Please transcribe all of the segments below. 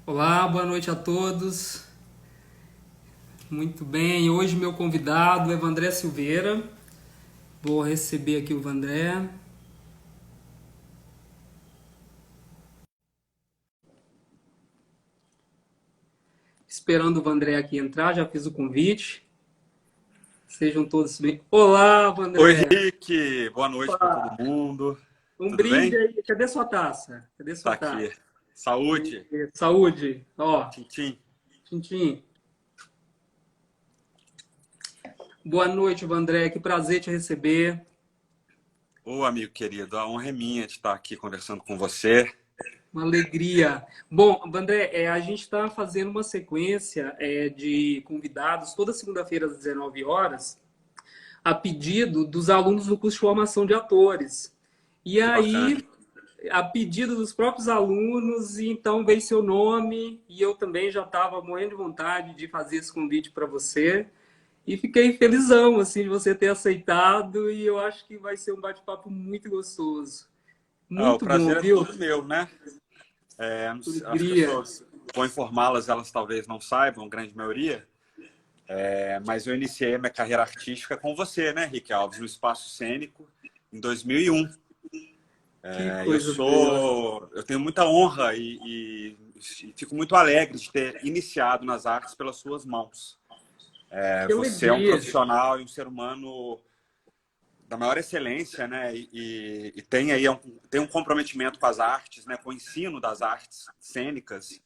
Olá, boa noite a todos. Muito bem, hoje meu convidado é Vandré Silveira. Vou receber aqui o Vandré. Esperando o Vandré aqui entrar, já fiz o convite. Sejam todos bem. Olá, Oi, Vandré. Rick. Boa noite para todo Opa, mundo. um Tudo brinde bem? aí. Cadê sua taça? Cadê Tá sua aqui. taça? Saúde. Saúde. Ó, Tintim. Tintim. Boa noite, Vandré. Que prazer te receber. Ô, amigo querido, a honra é minha de estar aqui conversando com você. Uma alegria. Bom, Vandré, a gente está fazendo uma sequência de convidados toda segunda-feira às 19 horas, a pedido dos alunos do curso de formação de atores. E Que bacana. aí, a pedido dos próprios alunos, e então veio seu nome, e eu também já estava morrendo de vontade de fazer esse convite para você. E fiquei felizão assim, de você ter aceitado, e eu acho que vai ser um bate-papo muito gostoso. O Muito bom, prazer é viu? todo meu, né? As Alegria. pessoas, vou informá-las, elas talvez não saibam, grande maioria, mas eu iniciei a minha carreira artística com você, né, Rick Alves, no Espaço Cênico, em 2001. Que Eu coisa boa. sou, eu tenho muita honra e fico muito alegre de ter iniciado nas artes pelas suas mãos. Que Você é um alegria. profissional e um ser humano da maior excelência, né? E tem aí tem um comprometimento com as artes, né? Com o ensino das artes cênicas,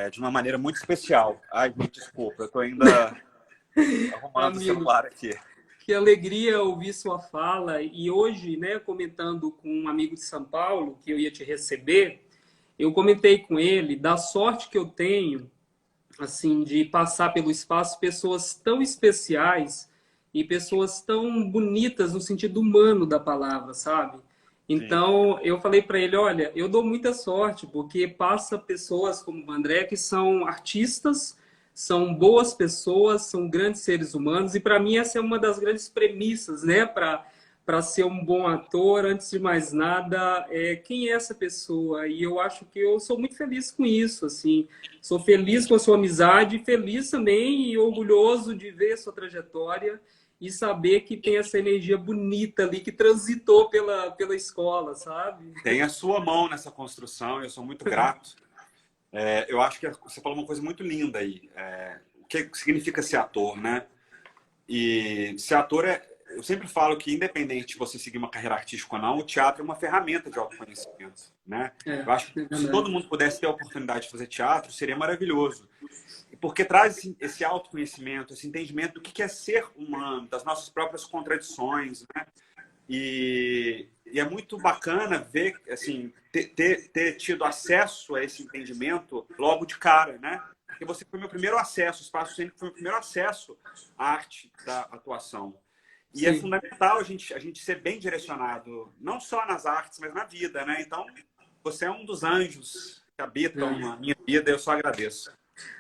de uma maneira muito especial. Ai, me desculpa, eu estou ainda arrumando o Amigo, celular aqui. que alegria ouvir sua fala. E hoje, né, comentando com um amigo de São Paulo, que eu ia te receber, eu comentei com ele da sorte que eu tenho, assim, de passar pelo espaço pessoas tão especiais e pessoas tão bonitas no sentido humano da palavra, sabe? Sim, Então, eu falei para ele, olha, eu dou muita sorte, porque passa pessoas como o André, que são artistas, são boas pessoas, são grandes seres humanos, e para mim essa é uma das grandes premissas, né, para ser um bom ator, antes de mais nada, quem é essa pessoa? E eu acho que eu sou muito feliz com isso, assim, sou feliz com a sua amizade, feliz também e orgulhoso de ver a sua trajetória e saber que tem essa energia bonita ali que transitou pela escola, sabe? tem a sua mão nessa construção, eu sou muito grato. Eu acho que você falou uma coisa muito linda aí. O que significa ser ator, né? E ser ator eu sempre falo que, independente de você seguir uma carreira artística ou não, o teatro é uma ferramenta de autoconhecimento, né? É Eu acho que se todo verdade. mundo pudesse ter a oportunidade de fazer teatro, seria maravilhoso. Porque traz esse autoconhecimento, esse entendimento do que é ser humano, das nossas próprias contradições, né? E é muito bacana ver, assim, ter tido acesso a esse entendimento logo de cara, né? Porque você foi meu primeiro acesso, o Espaço Cênico foi meu primeiro acesso à arte da atuação. E é Sim. fundamental a gente ser bem direcionado, não só nas artes, mas na vida, né? Então, você é um dos anjos que habitam É. a minha vida e eu só agradeço.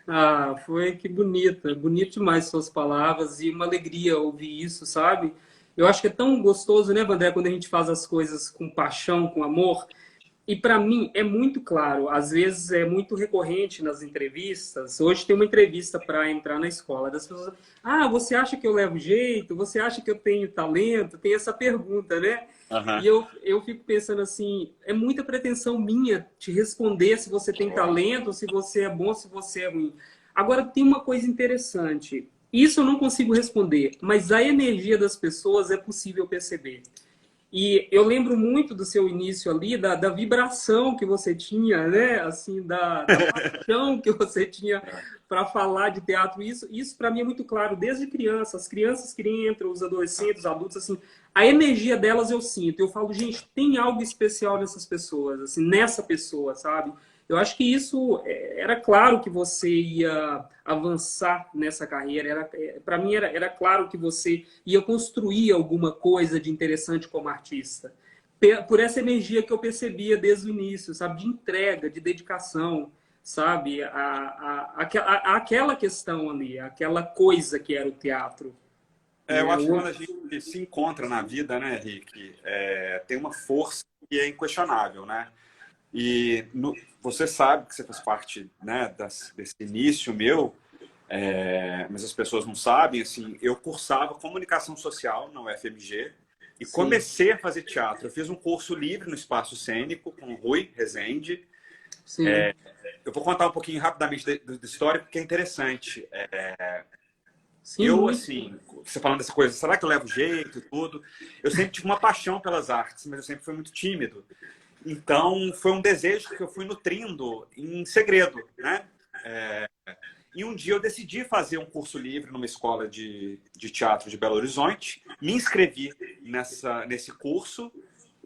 Ah, foi que bonita, bonito demais suas palavras e uma alegria ouvir isso, sabe? Eu acho que é tão gostoso, né, Vandré, quando a gente faz as coisas com paixão, com amor. E para mim é muito claro, às vezes é muito recorrente nas entrevistas. Hoje tem uma entrevista para entrar na escola das pessoas. Ah, você acha que eu levo jeito? Você acha que eu tenho talento? Tem essa pergunta, né? Aham. E eu fico pensando assim, é muita pretensão minha te responder se você tem talento, se você é bom, se você é ruim. Agora tem uma coisa interessante. Isso eu não consigo responder, mas a energia das pessoas é possível perceber. E eu lembro muito do seu início ali, da vibração que você tinha, né? Assim, da paixão que você tinha para falar de teatro. Isso para mim é muito claro desde criança. As crianças que entram, os adolescentes, os adultos, assim, a energia delas eu sinto. Eu falo, gente, tem algo especial nessas pessoas, assim, nessa pessoa, sabe? Eu acho que isso era claro que você ia avançar nessa carreira. Para mim era claro que você ia construir alguma coisa de interessante como artista. por essa energia que eu percebia desde o início, sabe? De entrega, de dedicação, sabe? Aquela questão ali, aquela coisa que era o teatro. Eu acho que quando a gente se encontra na vida, né, Rick, tem uma força que é inquestionável, né? E você sabe que você faz parte, né, desse início meu, mas as pessoas não sabem, assim, eu cursava comunicação social na UFMG e comecei a fazer teatro. Eu fiz um curso livre no Espaço Cênico com o Rui Rezende. Sim. Eu vou contar um pouquinho rapidamente da história, porque é interessante. Sim, eu, assim, você falando dessa coisa, será que eu levo jeito e tudo? Eu sempre tive uma paixão pelas artes, mas eu sempre fui muito tímido. Então, foi um desejo que eu fui nutrindo em segredo, né? E um dia eu decidi fazer um curso livre numa escola de teatro de Belo Horizonte. Me inscrevi nesse curso,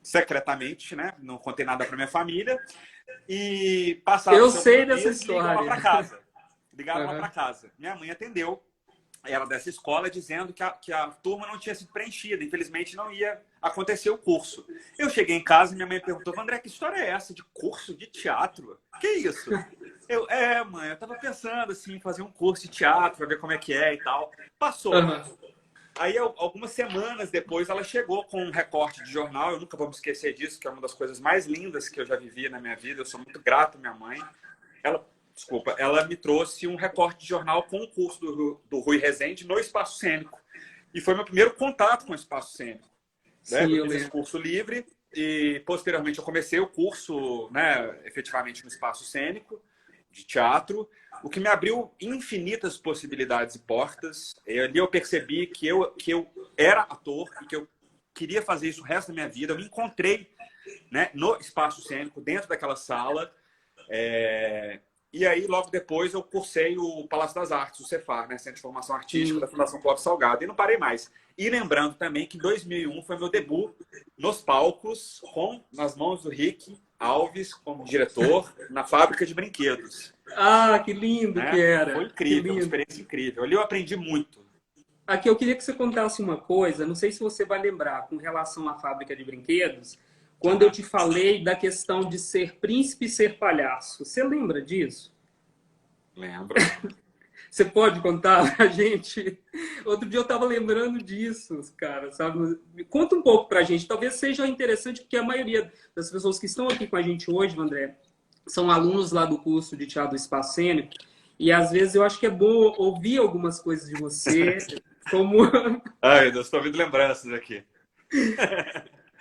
secretamente, né? Não contei nada para minha família. E passava eu sei dessa dias, história. ligava para casa. Ligaram lá para casa. Minha mãe atendeu. Ela dessa escola dizendo que a turma não tinha sido preenchida. Infelizmente, não ia acontecer o curso. Eu cheguei em casa e minha mãe perguntou: André, que história é essa de curso de teatro? Que isso? Mãe, eu tava pensando assim, em fazer um curso de teatro, pra ver como é que é e tal. Passou. Aí, algumas semanas depois, ela chegou com um recorte de jornal. Eu nunca vou me esquecer disso, que é uma das coisas mais lindas que eu já vivi na minha vida. Eu sou muito grato à minha mãe. Ela me trouxe um recorte de jornal com o curso do Rui Rezende no Espaço Cênico. E foi meu primeiro contato com o Espaço Cênico. Né? Eu fiz esse curso livre e, posteriormente, eu comecei o curso, né, efetivamente no Espaço Cênico de teatro, o que me abriu infinitas possibilidades e portas. E ali eu percebi que eu era ator e que eu queria fazer isso o resto da minha vida. Eu me encontrei, né, no Espaço Cênico, dentro daquela sala. E aí, logo depois, eu cursei o Palácio das Artes, o Cefar, né? Centro de Formação Artística da Fundação Clóvis Salgado. E não parei mais. E lembrando também que 2001 foi meu debut nos palcos, nas mãos do Rick Alves, como diretor, na fábrica de brinquedos. Ah, que lindo, né? Que era. Foi incrível, uma experiência incrível. Ali eu aprendi muito. Aqui eu queria que você contasse uma coisa, não sei se você vai lembrar, com relação à fábrica de brinquedos, quando eu te falei da questão de ser príncipe e ser palhaço. Você lembra disso? Lembro. Você pode contar pra gente? Outro dia eu estava lembrando disso, cara, sabe? Conta um pouco pra gente. Talvez seja interessante, porque a maioria das pessoas que estão aqui com a gente hoje, André, são alunos lá do curso de Teatro do Espaço Cênico, e às vezes eu acho que é bom ouvir algumas coisas de você, como... Ai, eu estou ouvindo lembranças aqui.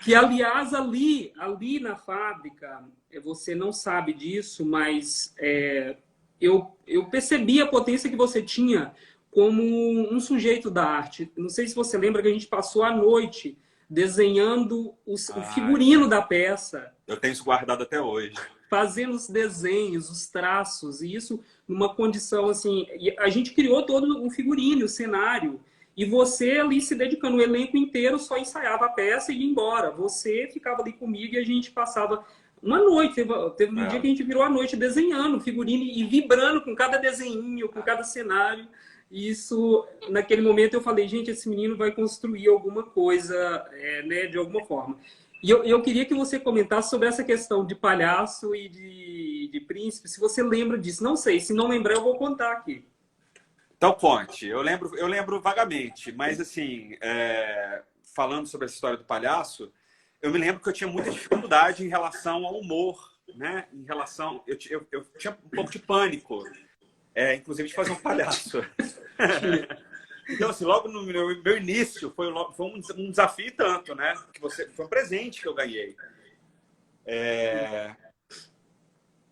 Que, aliás, ali na fábrica, você não sabe disso, mas eu percebi a potência que você tinha como um sujeito da arte. Não sei se você lembra que a gente passou a noite desenhando o figurino da peça. Eu tenho isso guardado até hoje. Fazendo os desenhos, os traços, e isso numa condição assim... A gente criou todo um figurino, o cenário. E você ali se dedicando, o elenco inteiro só ensaiava a peça e ia embora. Você ficava ali comigo e a gente passava uma noite. Teve um dia que a gente virou a noite desenhando figurino e vibrando com cada desenho, com cada cenário. E isso, naquele momento eu falei, gente, esse menino vai construir alguma coisa, né, de alguma forma. E eu queria que você comentasse sobre essa questão de palhaço e de príncipe, se você lembra disso. Não sei, se não lembrar eu vou contar aqui. Então, conte. Eu lembro vagamente, mas assim, falando sobre essa história do palhaço, eu me lembro que eu tinha muita dificuldade em relação ao humor, né? Em relação... Eu tinha um pouco de pânico, inclusive de fazer um palhaço. Então, assim, logo no meu início, foi um desafio tanto, né? Que foi um presente que eu ganhei.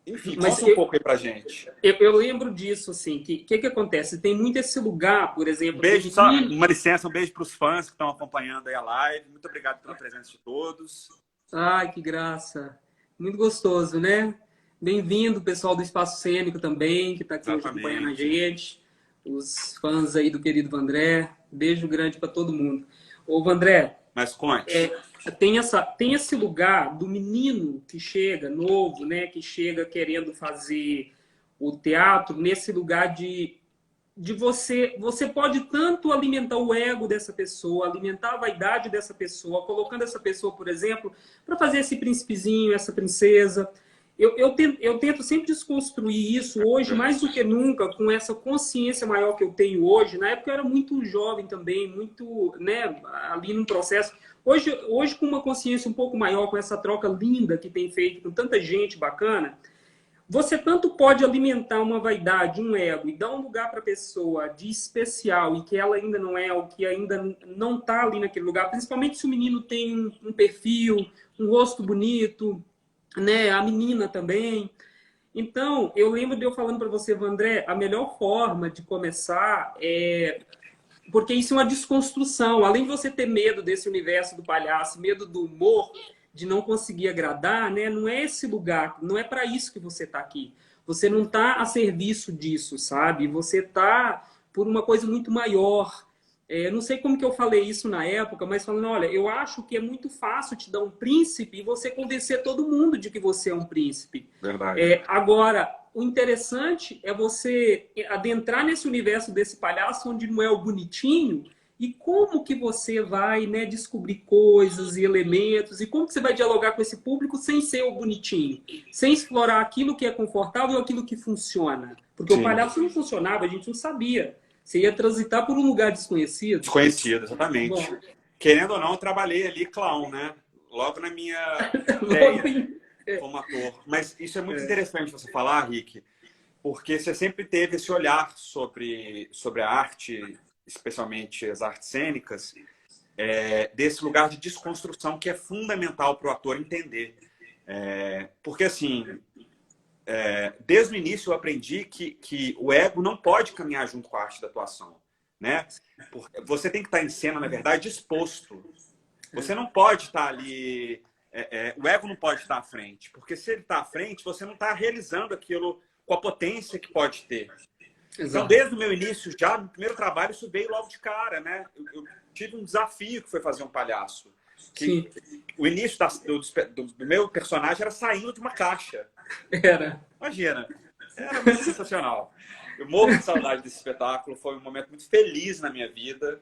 Enfim, conta um pouco aí pra gente. Eu lembro disso, assim, que acontece? Tem muito esse lugar, por exemplo... Beijo, só uma licença, um beijo para os fãs que estão acompanhando aí a live. Muito obrigado pela presença de todos. Ai, que graça. Muito gostoso, né? Bem-vindo, pessoal do Espaço Cênico também, que está aqui hoje acompanhando a gente. Os fãs aí do querido Vandré. Beijo grande para todo mundo. Ô, Vandré... Mas conte. Tem esse lugar do menino que chega novo, né, que chega querendo fazer o teatro, nesse lugar de de você pode tanto alimentar o ego dessa pessoa, alimentar a vaidade dessa pessoa, colocando essa pessoa, por exemplo, para fazer esse príncipezinho, essa princesa. Eu tento sempre desconstruir isso hoje, mais do que nunca, com essa consciência maior que eu tenho hoje. Na época eu era muito jovem também, muito, né, ali num processo. Hoje, com uma consciência um pouco maior, com essa troca linda que tem feito com tanta gente bacana, você tanto pode alimentar uma vaidade, um ego, e dar um lugar para a pessoa de especial, e que ela ainda não é, ou que ainda não está ali naquele lugar, principalmente se o menino tem um perfil, um rosto bonito, né? A menina também. Então, eu lembro de eu falando para você, Vandré, a melhor forma de começar é... Porque isso é uma desconstrução. Além de você ter medo desse universo do palhaço, medo do humor, de não conseguir agradar, né? Não é esse lugar, não é para isso que você está aqui. Você não está a serviço disso, sabe? Você está por uma coisa muito maior. Não sei como que eu falei isso na época, mas falando, olha, eu acho que é muito fácil te dar um príncipe e você convencer todo mundo de que você é um príncipe. Verdade. Agora, o interessante é você adentrar nesse universo desse palhaço onde não é o bonitinho e como que você vai, né, descobrir coisas e elementos e como que você vai dialogar com esse público sem ser o bonitinho, sem explorar aquilo que é confortável, aquilo que funciona. Porque Sim. O palhaço não funcionava, a gente não sabia. Você ia transitar por um lugar desconhecido. Desconhecido, exatamente. Bom, Querendo ou não, eu trabalhei ali clown, né? Logo na minha ideia como ator. Mas isso é muito interessante você falar, Rick, porque você sempre teve esse olhar sobre a arte, especialmente as artes cênicas, desse lugar de desconstrução que é fundamental para o ator entender. Porque, assim, desde o início eu aprendi que o ego não pode caminhar junto com a arte da atuação, né? Porque você tem que estar em cena, na verdade, exposto. Você não pode estar ali... o ego não pode estar à frente, porque se ele está à frente, você não está realizando aquilo com a potência que pode ter. Exato. Então, desde o meu início, já no primeiro trabalho, isso veio logo de cara, né? Eu tive um desafio que foi fazer um palhaço. Que o início do meu personagem era saindo de uma caixa. Era. Imagina. Era muito sensacional. Eu morro de saudade desse espetáculo. Foi um momento muito feliz na minha vida.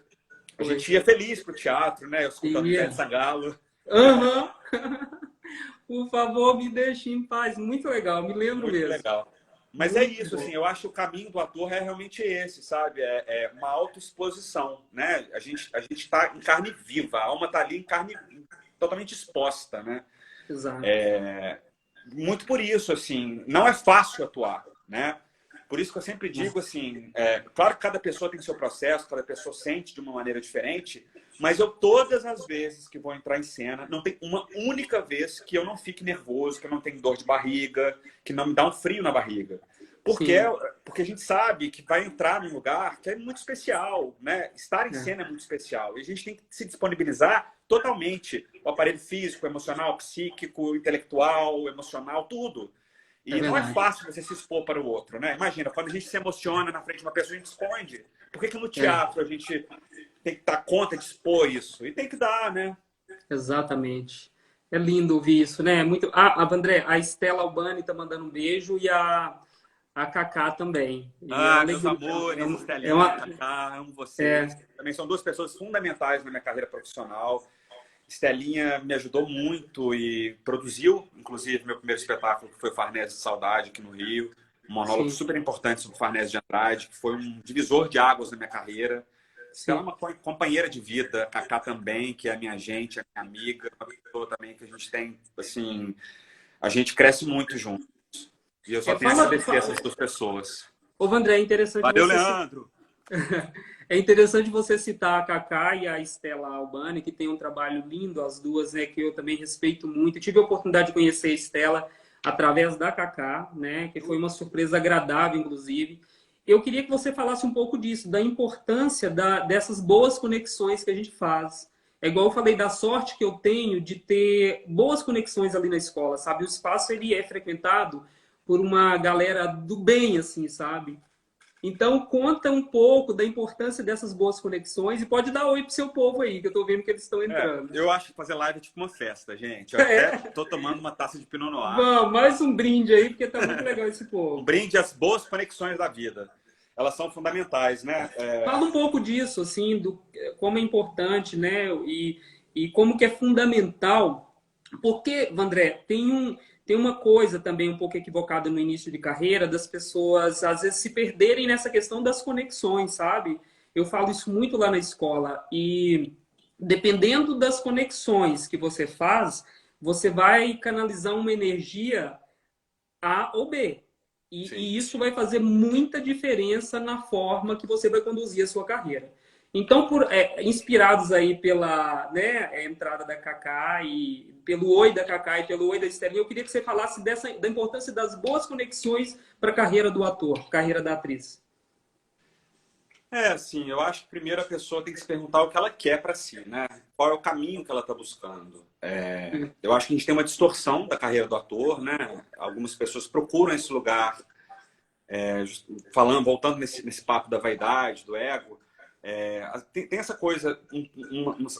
A gente ia feliz pro teatro, né? Eu escutando Ivete Sangalo. Aham. Por favor, me deixe em paz. Muito legal, me lembro muito mesmo. Legal. Mas muito é isso, bom. assim, eu acho que o caminho do ator é realmente esse, sabe? É uma autoexposição, né? A gente está em carne viva, a alma está ali em carne totalmente exposta, né? Exato. Muito por isso, assim, não é fácil atuar, né? Por isso que eu sempre digo, assim, claro que cada pessoa tem seu processo, cada pessoa sente de uma maneira diferente, mas eu, todas as vezes que vou entrar em cena, não tem uma única vez que eu não fique nervoso, que eu não tenho dor de barriga, que não me dá um frio na barriga. Porque a gente sabe que vai entrar num lugar que é muito especial, né? Estar em cena é muito especial. E a gente tem que se disponibilizar totalmente. O aparelho físico, emocional, psíquico, intelectual, emocional, tudo. E não é fácil você se expor para o outro, né? Imagina, quando a gente se emociona na frente de uma pessoa, a gente esconde. Por que no teatro a gente tem que dar conta de expor isso? E tem que dar, né? Exatamente. É lindo ouvir isso, né? Muito... André, a Estela Albani tá mandando um beijo e a Cacá também. Meus amores, Estelinha, Cacá, amo vocês. Também são duas pessoas fundamentais na minha carreira profissional. Estelinha me ajudou muito e produziu, inclusive, meu primeiro espetáculo, que foi Farnese de Saudade, aqui no Rio. Um monólogo super importante sobre Farnese de Andrade, que foi um divisor de águas na minha carreira. Ela é uma companheira de vida, a Cacá também, que é a minha gente, a minha amiga, uma pessoa também que a gente tem, assim, a gente cresce muito juntos. E eu só tenho a agradecer essas duas pessoas. Ô, Vandré, é interessante Valeu, Leandro! É interessante você citar a Cacá e a Estela Albani, que tem um trabalho lindo, as duas, né, que eu também respeito muito. Eu tive a oportunidade de conhecer a Estela através da Cacá, né, que foi uma surpresa agradável, inclusive. Eu queria que você falasse um pouco disso, da importância dessas boas conexões que a gente faz. É igual eu falei da sorte que eu tenho de ter boas conexões ali na escola, sabe? O espaço ele é frequentado por uma galera do bem, assim, sabe? Então, conta um pouco da importância dessas boas conexões e pode dar oi pro seu povo aí, que eu tô vendo que eles estão entrando. Eu acho que fazer live é tipo uma festa, gente. Eu até tô tomando uma taça de Pinot Noir. Vamos, mais um brinde aí, porque tá muito legal esse povo. Um brinde às boas conexões da vida. elas são fundamentais, né? Fala um pouco disso, assim, do como é importante, né? E como que é fundamental. Porque, Vandré, tem uma coisa também um pouco equivocada no início de carreira das pessoas, às vezes, se perderem nessa questão das conexões, sabe? Eu falo isso muito lá na escola. E dependendo das conexões que você faz, você vai canalizar uma energia A ou B. Sim. E isso vai fazer muita diferença na forma que você vai conduzir a sua carreira. Então, inspirados aí pela, né, entrada da Cacá e pelo oi da Cacá e pelo oi da Estelinha, eu queria que você falasse da importância das boas conexões para a carreira do ator, carreira da atriz. Assim, eu acho que primeiro a pessoa tem que se perguntar o que ela quer para si, né? Qual é o caminho que ela está buscando. Eu acho que a gente tem uma distorção da carreira do ator, né? Algumas pessoas procuram esse lugar, voltando nesse papo da vaidade, do ego. Tem essa coisa,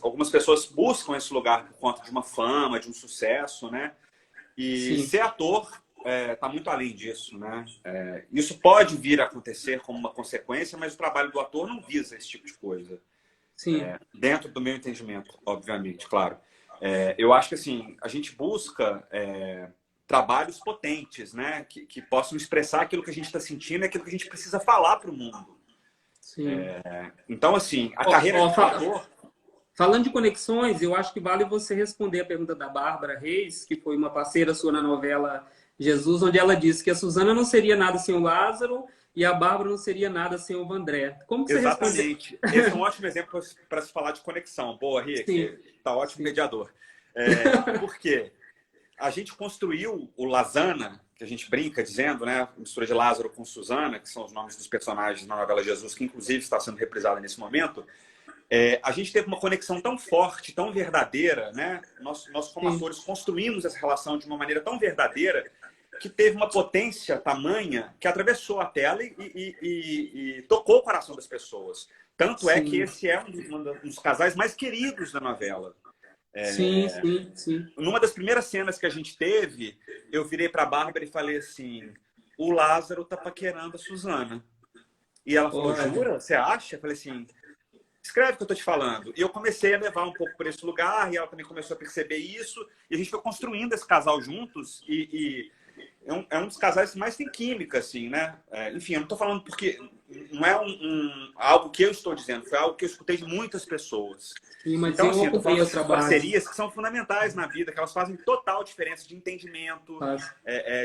algumas pessoas buscam esse lugar por conta de uma fama, de um sucesso, né? E Sim, ser ator está muito além disso, né? Isso pode vir a acontecer como uma consequência, mas o trabalho do ator não visa esse tipo de coisa. sim, Dentro do meu entendimento, obviamente, claro. Eu acho que assim, a gente busca trabalhos potentes, né? Que possam expressar aquilo que a gente está sentindo e aquilo que a gente precisa falar para o mundo. sim. Então, assim, a Ó, carreira ó, de um ator... falando de conexões, eu acho que vale você responder a pergunta da Bárbara Reis, que foi uma parceira sua na novela Jesus, onde ela disse que a Suzana não seria nada sem o Lázaro e a Bárbara não seria nada sem o Vandré. Como que você responde? Exatamente. Esse é um ótimo exemplo para se falar de conexão. Boa, Sim, Rick. Tá ótimo sim. mediador. Por quê? A gente construiu o Lazana, que a gente brinca dizendo, né? Mistura de Lázaro com Suzana, que são os nomes dos personagens na novela Jesus, que inclusive está sendo reprisada nesse momento. A gente teve uma conexão tão forte, tão verdadeira, né? Nós como Sim, atores, construímos essa relação de uma maneira tão verdadeira que teve uma potência tamanha que atravessou a tela e tocou o coração das pessoas. Tanto é que sim, esse é um dos casais mais queridos da novela. sim, sim, sim. Numa das primeiras cenas que a gente teve, eu virei para a Bárbara e falei assim: o Lázaro tá paquerando a Suzana. E ela falou: Olha, jura? Você acha? Eu falei assim: escreve o que eu tô te falando. E eu comecei a levar um pouco por esse lugar, e ela também começou a perceber isso, e a gente foi construindo esse casal juntos, e é um dos casais que mais tem química, assim, né? Enfim, eu não tô falando porque não é algo que eu estou dizendo, foi algo que eu escutei de muitas pessoas. sim, mas Então, eu assim, eu tô acompanhei falando o dessas trabalho. parcerias que são fundamentais na vida, que elas fazem total diferença de entendimento, Faz.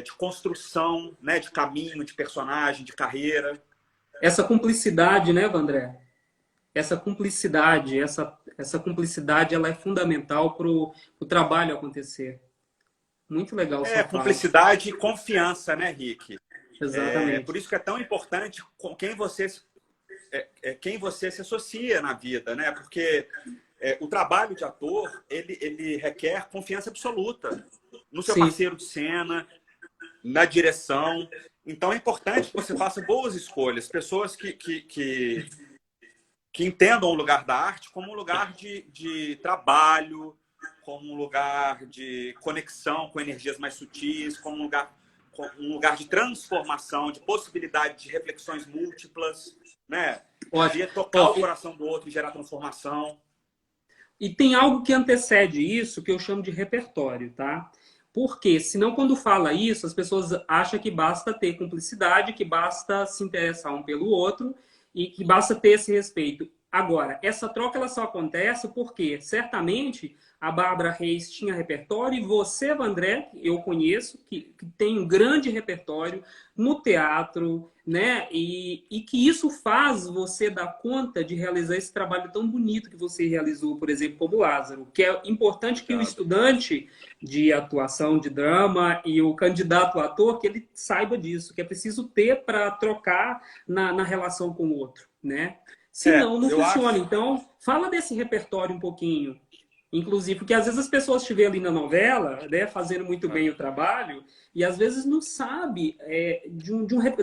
de construção, né? De caminho, de personagem, de carreira. Essa cumplicidade, né, Vandré? Essa cumplicidade, ela é fundamental para o trabalho acontecer. Muito legal sua fala. Cumplicidade e confiança, né, Rick? Por Exatamente. isso que é tão importante com quem você se associa na vida, né? Porque o trabalho de ator, ele requer confiança absoluta no seu Sim, parceiro de cena, na direção. Então é importante que você faça boas escolhas, pessoas que entendam o lugar da arte como um lugar de trabalho, como um lugar de conexão com energias mais sutis, como um lugar de transformação, de possibilidade de reflexões múltiplas, né? ótimo. De tocar Ó, o coração do outro e gerar transformação. e tem algo que antecede isso que eu chamo de repertório, tá? Porque senão quando fala isso, as pessoas acham que basta ter cumplicidade, que basta se interessar um pelo outro e que basta ter esse respeito. Agora, essa troca ela só acontece porque certamente a Bárbara Reis tinha repertório e você, Vandré, eu conheço, que tem um grande repertório no teatro, né? E que isso faz você dar conta de realizar esse trabalho tão bonito que você realizou, por exemplo, como Lázaro, que é importante que o Obrigado. estudante de atuação, de drama e o candidato a ator, que ele saiba disso, que é preciso ter para trocar na relação com o outro, né? Senão, não Eu funciona. acho. Então, fala desse repertório um pouquinho. Inclusive, porque às vezes as pessoas te veem ali na novela, né, fazendo muito bem o trabalho, e às vezes não sabe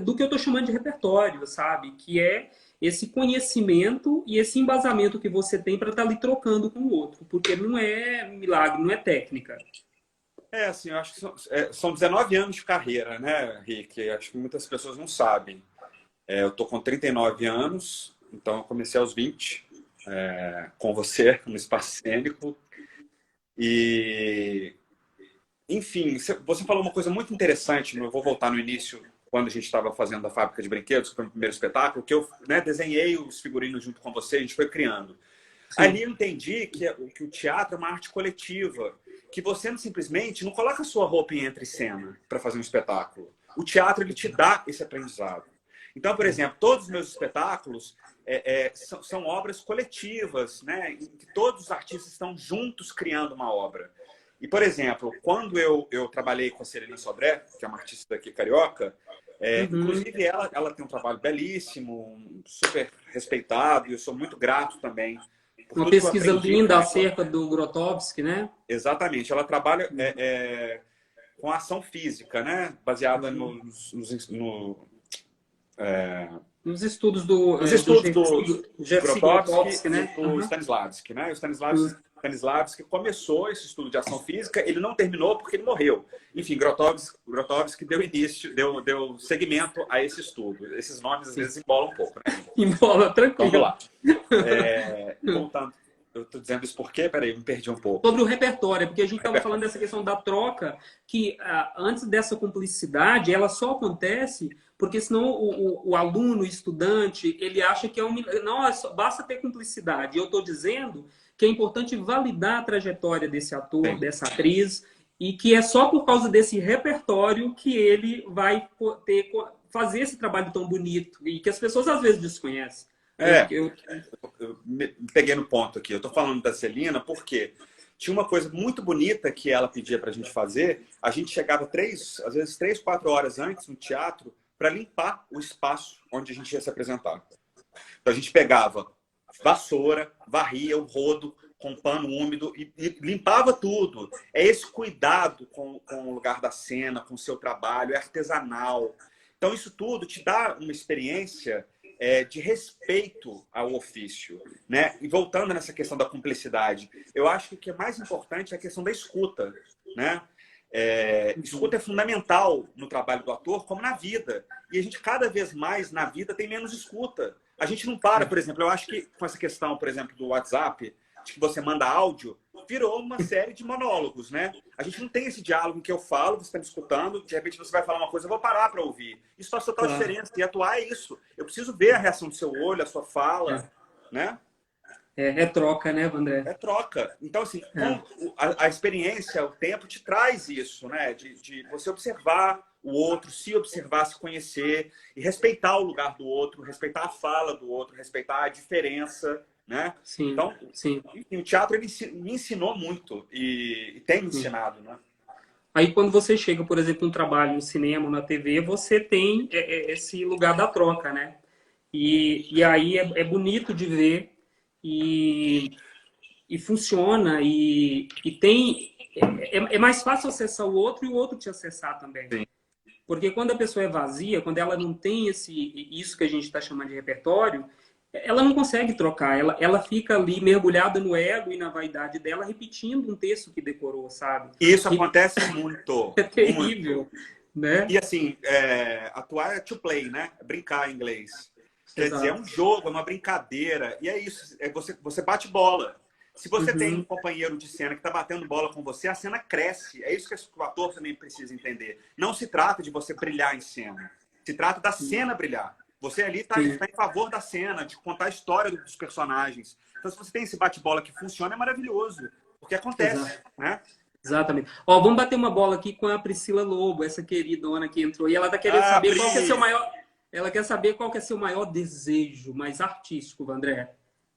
do que eu estou chamando de repertório, sabe? Que é esse conhecimento e esse embasamento que você tem para estar ali trocando com o outro, porque não é milagre, não é técnica. Assim, eu acho que são 19 anos de carreira, né, Rick? Acho que muitas pessoas não sabem. Eu tô com 39 anos, então eu comecei aos 20, com você, no espaço cênico. E, enfim, você falou uma coisa muito interessante, eu vou voltar no início, quando a gente estava fazendo a fábrica de brinquedos, que foi o primeiro espetáculo, que eu, né, desenhei os figurinos junto com você, a gente foi criando. Sim. Ali eu entendi que o teatro é uma arte coletiva, que você não simplesmente não coloca a sua roupa em entre-cena para fazer um espetáculo. O teatro, ele te dá esse aprendizado. Então, por exemplo, todos os meus espetáculos são obras coletivas, né, em que todos os artistas estão juntos criando uma obra. E, por exemplo, quando eu trabalhei com a Celina Sodré, que é uma artista daqui carioca, Uhum. inclusive ela tem um trabalho belíssimo, super respeitado, e eu sou muito grato também por Uma tudo que eu pesquisa aprendi linda com ela. acerca do Grotowski, né? Exatamente, ela trabalha com ação física, né? Baseada Uhum. Nos estudos nos do estudos do Jerzy Grotowski Grotowski, e né? do Uhum. Stanislavski, né? O Uhum. Stanislavski começou esse estudo de ação física, ele não terminou porque ele morreu. Enfim, Grotowski deu início, deu segmento a esse estudo. Esses nomes às Sim. vezes embolam um pouco, né? Embola, Vamos tranquilo. lá. Voltando, eu estou dizendo isso porque, peraí, me perdi um pouco. Sobre o repertório, porque a gente estava falando Repertório. dessa questão da troca, que antes dessa cumplicidade, ela só acontece porque senão o aluno, o estudante, ele acha que não, basta ter cumplicidade. E eu estou dizendo que é importante validar a trajetória desse ator, Sim. dessa atriz, e que é só por causa desse repertório que ele vai fazer esse trabalho tão bonito e que as pessoas às vezes desconhecem. Eu, É, eu, eu me peguei no ponto aqui. Eu estou falando da Celina porque tinha uma coisa muito bonita que ela pedia para a gente fazer. A gente chegava às vezes 3, 4 horas antes no teatro para limpar o espaço onde a gente ia se apresentar. Então a gente pegava vassoura, varria o rodo com pano úmido e limpava tudo. É esse cuidado com o lugar da cena, com o seu trabalho, é artesanal. Então isso tudo te dá uma experiência de respeito ao ofício, né? E voltando nessa questão da cumplicidade, eu acho que o que é mais importante é a questão da escuta, né? Escuta é fundamental no trabalho do ator, como na vida. E a gente, cada vez mais, na vida, tem menos escuta. A gente não para, por exemplo, eu acho que com essa questão, por exemplo, do WhatsApp, de que você manda áudio, virou uma série de monólogos, né? A gente não tem esse diálogo em que eu falo, você está me escutando, de repente você vai falar uma coisa, eu vou parar para ouvir. Isso faz total claro. diferença. E atuar é isso. Eu preciso ver a reação do seu olho, a sua fala, né? É troca, né, André? É troca. Então, assim, É. a experiência, o tempo te traz isso, né? De você observar o outro, se observar, se conhecer e respeitar o lugar do outro, respeitar a fala do outro, respeitar a diferença, né? Sim, Então, sim, enfim, o teatro ele me ensinou muito e tem me sim. ensinado, né? Aí quando você chega, por exemplo, um trabalho no cinema ou na TV, você tem esse lugar da troca, né? E aí é bonito de ver e, e funciona e tem... É mais fácil acessar o outro e o outro te acessar também. Sim. Porque quando a pessoa é vazia, quando ela não tem isso que a gente está chamando de repertório, ela não consegue trocar. Ela fica ali mergulhada no ego e na vaidade dela, repetindo um texto que decorou, sabe? E isso E acontece muito, é muito. terrível, né? E assim, atuar é to play, né? Brincar em inglês. Quer dizer, é um Exato. jogo, é uma brincadeira. E é isso, você bate bola. Se você tem um Uhum. companheiro de cena que está batendo bola com você, a cena cresce. É isso que o ator também precisa entender. Não se trata de você brilhar em cena. Se trata da cena brilhar. Você ali está Sim, em favor da cena, de contar a história dos personagens. Então, se você tem esse bate-bola que funciona, é maravilhoso. Porque acontece, exato. né? Exatamente. Ó, vamos bater uma bola aqui com a Priscila Lobo, essa queridona que entrou. E ela tá querendo Ah, saber qual que é seu Pri! maior. Ela quer saber qual que é seu maior desejo, mais artístico, André.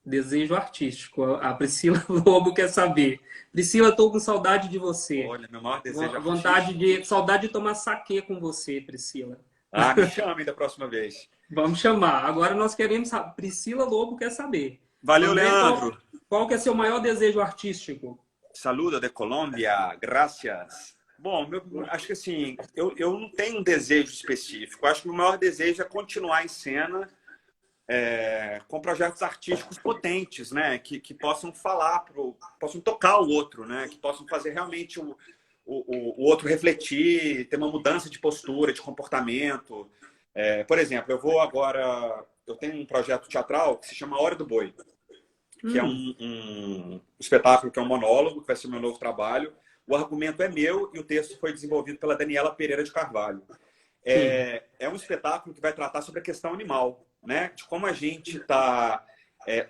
Desejo artístico. A Priscila Lobo quer saber. Priscila, tô com saudade de você. Olha, meu maior desejo Vontade artístico. saudade de tomar saquê com você, Priscila. Ah, me chamem da próxima vez. Vamos chamar. Agora nós queremos saber. Priscila Lobo quer saber. Valeu, André, Leandro. qual que é seu maior desejo artístico? Saludo de Colômbia. Gracias. Bom, acho que assim, eu não tenho um desejo específico. Acho que o maior desejo é continuar em cena com projetos artísticos potentes, né? Que possam falar, possam tocar o outro, né? Que possam fazer realmente o outro refletir, ter uma mudança de postura, de comportamento. Por exemplo, eu tenho um projeto teatral que se chama A Hora do Boi, que é um espetáculo, que é um monólogo, que vai ser meu novo trabalho. O argumento é meu e o texto foi desenvolvido pela Daniela Pereira de Carvalho. Sim. É um espetáculo que vai tratar sobre a questão animal, né? De como a gente está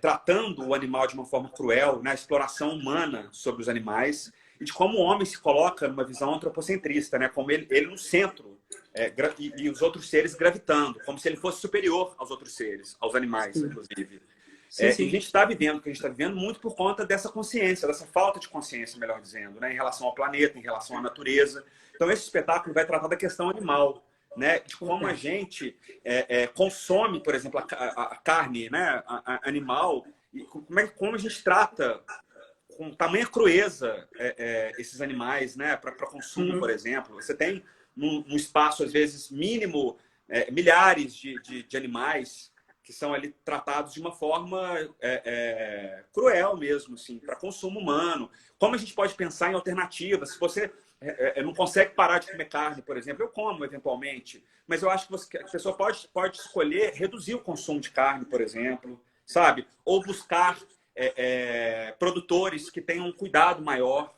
tratando o animal de uma forma cruel, né? A exploração humana sobre os animais, e de como o homem se coloca numa visão antropocentrista, né? Como ele no centro, e os outros seres gravitando, como se ele fosse superior aos outros seres, aos animais, Sim. inclusive. Sim, E a sim. gente está vivendo o que a gente está vivendo muito por conta dessa consciência, dessa falta de consciência, melhor dizendo, né? Em relação ao planeta, em relação à natureza. Então, esse espetáculo vai tratar da questão animal, né? De como a gente consome, por exemplo, a carne, né? Animal, e como a gente trata com tamanha crueza esses animais, né? Para consumo, por exemplo. Você tem num espaço, às vezes, mínimo, milhares de animais que são ali tratados de uma forma cruel mesmo, assim, para consumo humano. Como a gente pode pensar em alternativas? Se você não consegue parar de comer carne, por exemplo, eu como eventualmente, mas eu acho que a pessoa pode escolher reduzir o consumo de carne, por exemplo, sabe? Ou buscar produtores que tenham um cuidado maior.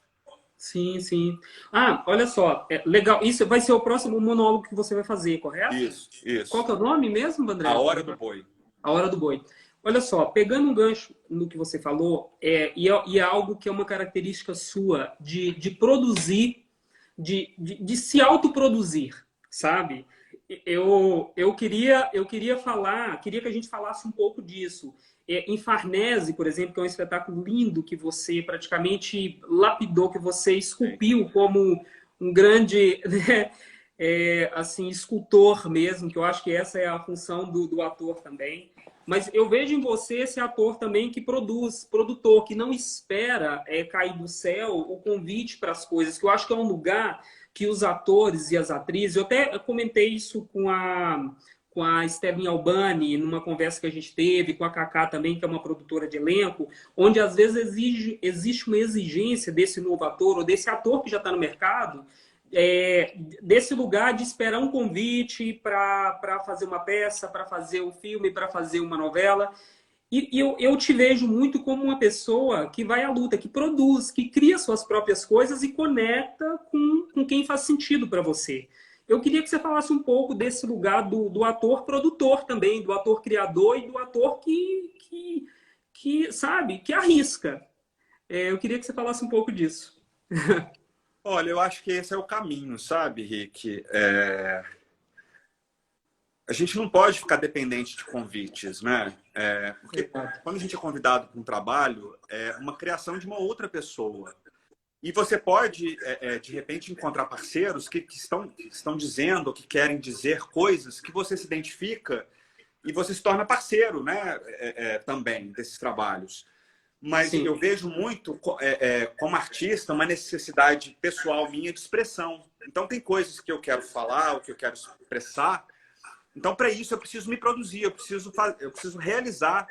Sim, sim. Ah, olha só, legal. Isso vai ser o próximo monólogo que você vai fazer, correto? Isso, Qual isso. que é o nome mesmo, A André? Hora do Boi. A Hora do Boi. Olha só, pegando um gancho no que você falou, e é algo que é uma característica sua de produzir, de se autoproduzir, sabe? Queria que a gente falasse um pouco disso. Em Farnese, por exemplo, que é um espetáculo lindo que você praticamente lapidou, que você esculpiu como um grande né, assim, escultor mesmo, que eu acho que essa é a função do ator também. Mas eu vejo em você esse ator também que produz, produtor, que não espera cair do céu o convite para as coisas, que eu acho que é um lugar que os atores e as atrizes, eu até comentei isso com a Stephanie Albani, numa conversa que a gente teve, com a Cacá também, que é uma produtora de elenco, onde às vezes existe uma exigência desse novo ator, ou desse ator que já está no mercado, desse lugar de esperar um convite para fazer uma peça, para fazer um filme, para fazer uma novela. E eu te vejo muito como uma pessoa que vai à luta, que produz, que cria suas próprias coisas e conecta com quem faz sentido para você. Eu queria que você falasse um pouco desse lugar do ator produtor também, do ator criador e do ator que sabe, que arrisca. Eu queria que você falasse um pouco disso. Olha, eu acho que esse é o caminho, sabe, Rick? A gente não pode ficar dependente de convites, né? Porque Exato. quando a gente é convidado para um trabalho, é uma criação de uma outra pessoa. E você pode, de repente, encontrar parceiros que estão dizendo, que querem dizer coisas que você se identifica e você se torna parceiro, né? Também desses trabalhos. Mas Sim. eu vejo muito, como artista, uma necessidade pessoal minha de expressão. Então, tem coisas que eu quero falar, o que eu quero expressar. Então, para isso, eu preciso me produzir, eu preciso realizar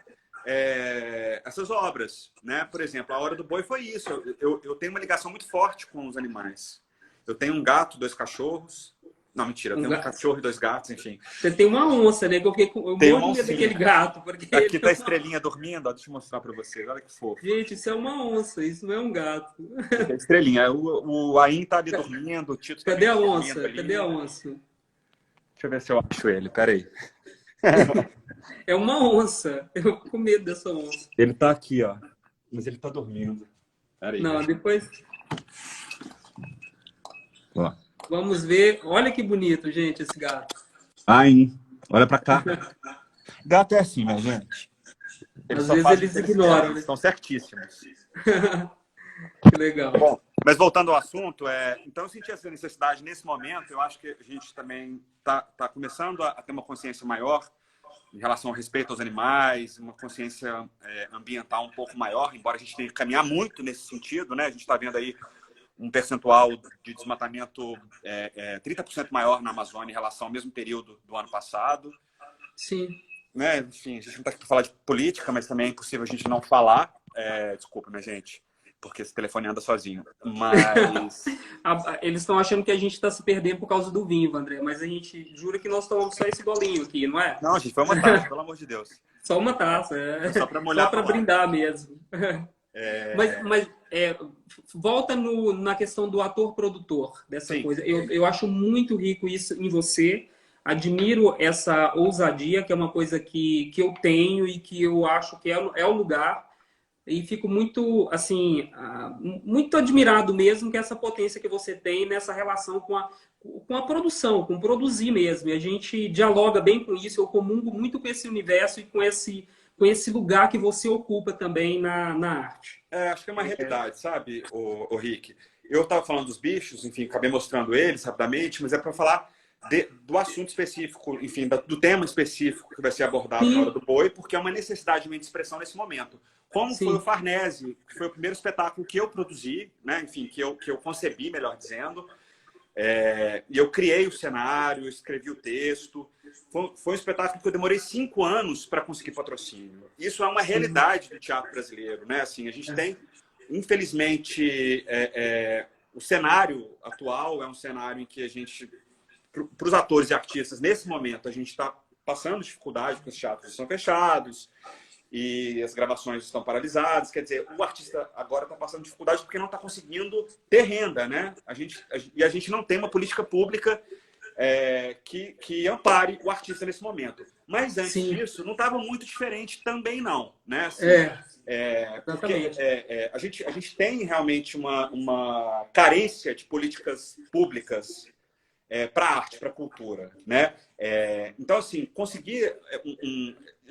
essas obras, né? Por exemplo, A Hora do Boi foi isso. Eu tenho uma ligação muito forte com os animais. Eu tenho um gato, 2 cachorros. Não, mentira, eu tenho um cachorro e 2 gatos, enfim. Você tem uma onça, né? Que eu Tem morro uma de medo oncinha. daquele gato. Porque Aqui tá a estrelinha dormindo, ó, deixa eu mostrar para vocês. Olha que fofo. Gente, isso é uma onça, isso não é um gato. Aqui é a estrelinha. O Ain tá ali dormindo, o Tito Cadê também a tá dormindo onça? ali. Cadê a onça? Deixa eu ver se eu acho ele, peraí. É uma onça. Eu fico com medo dessa onça. Ele tá aqui, ó. Mas ele tá dormindo. Peraí, Não, deixa depois eu... Ó. vamos ver. Olha que bonito, gente, esse gato. Ain, olha pra cá. Gato é assim, minha gente. Eles Às só vezes fazem o eles que eles ignoram, querem, né? estão certíssimos. Que legal. Bom, mas voltando ao assunto, então eu senti essa necessidade nesse momento. Eu acho que a gente também tá começando a ter uma consciência maior em relação ao respeito aos animais, uma consciência ambiental um pouco maior, embora a gente tenha que caminhar muito nesse sentido, né? A gente está vendo aí um percentual de desmatamento 30% maior na Amazônia em relação ao mesmo período do ano passado. Sim. Né? Enfim, a gente não está aqui para falar de política, mas também é impossível a gente não falar. Desculpa, minha gente. porque esse telefone anda sozinho. Mas... Eles estão achando que a gente está se perdendo por causa do vinho, André, mas a gente jura que nós tomamos só esse golinho aqui, não é? Não, gente, foi uma taça, pelo amor de Deus. Só uma taça, Só para molhar só para brindar mesmo. Mas volta na questão do ator-produtor, dessa Sim. coisa. Eu acho muito rico isso em você. Admiro essa ousadia, que é uma coisa que eu tenho e que eu acho que é o lugar. E fico muito, assim, muito admirado mesmo que essa potência que você tem nessa relação com a produção, com produzir mesmo. E a gente dialoga bem com isso. Eu comungo muito com esse universo e com esse lugar que você ocupa também na arte. Acho que é uma realidade, sabe, o Rick? Eu estava falando dos bichos, enfim, acabei mostrando eles rapidamente, mas é para falar do assunto específico, enfim, do tema específico que vai ser abordado na hora do boi, porque é uma necessidade de expressão nesse momento. Como foi o Farnese, que foi o primeiro espetáculo que eu produzi, né? Enfim, que eu concebi, melhor dizendo, e eu criei o cenário, escrevi o texto. Foi um espetáculo que eu demorei 5 anos para conseguir patrocínio. Isso é uma realidade do teatro brasileiro, né? Assim, a gente tem, infelizmente, o cenário atual é um cenário em que a gente, para os atores e artistas, nesse momento, a gente está passando dificuldade porque os teatros estão fechados e as gravações estão paralisadas. Quer dizer, o artista agora está passando dificuldade porque não está conseguindo ter renda, né? A gente não tem uma política pública que ampare o artista nesse momento. Mas antes disso, não estava muito diferente também, não. Né? Assim, porque a gente tem realmente uma carência de políticas públicas para a arte, para a cultura. Né? Então, assim, conseguir...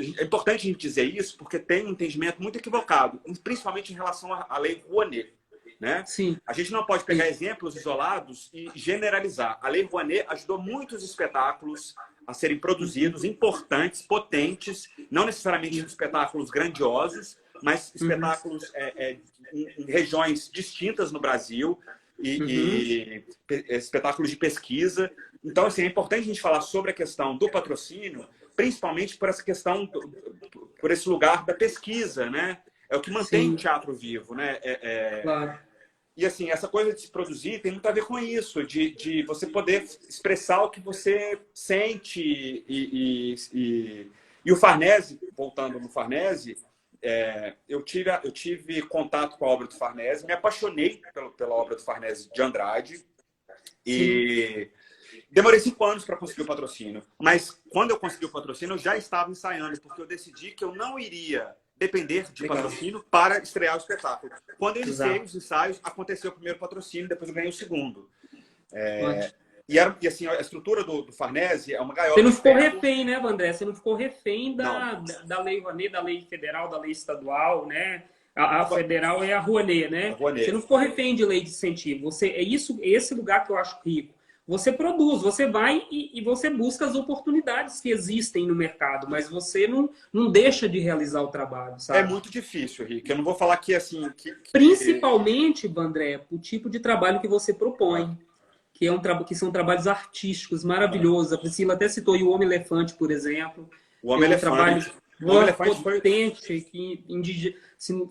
É importante a gente dizer isso porque tem um entendimento muito equivocado, principalmente em relação à Lei Rouanet. Né? A gente não pode pegar exemplos isolados e generalizar. A Lei Rouanet ajudou muitos espetáculos a serem produzidos, importantes, potentes, não necessariamente espetáculos grandiosos, mas espetáculos em regiões distintas no Brasil e espetáculos de pesquisa. Então, assim, é importante a gente falar sobre a questão do patrocínio, principalmente por essa questão, por esse lugar da pesquisa, né? É o que mantém o teatro vivo, né? Claro. E assim, essa coisa de se produzir tem muito a ver com isso, de você poder expressar o que você sente. E o Farnese, voltando no Farnese, eu tive contato com a obra do Farnese, me apaixonei pela obra do Farnese de Andrade e demorei 5 anos para conseguir o patrocínio. Mas quando eu consegui o patrocínio, eu já estava ensaiando, porque eu decidi que eu não iria depender de patrocínio para estrear o espetáculo. Quando eu iniciei os ensaios, aconteceu o primeiro patrocínio, depois eu ganhei o segundo. E assim, a estrutura do Farnese é uma gaiola. Você não ficou refém, né, André? Você não ficou refém da Lei Rouanet, da lei federal, da lei estadual, né? A federal é a Rouanet, né? Você não ficou refém de lei de incentivo. Esse lugar que eu acho rico. Você produz, você vai e você busca as oportunidades que existem no mercado, mas você não deixa de realizar o trabalho, sabe? É muito difícil, Rick. Eu não vou falar que assim... Principalmente, André, o tipo de trabalho que você propõe, que são trabalhos artísticos maravilhosos. A Priscila até citou o Homem-Elefante, por exemplo. O Homem-Elefante. O Homem-Elefante potente,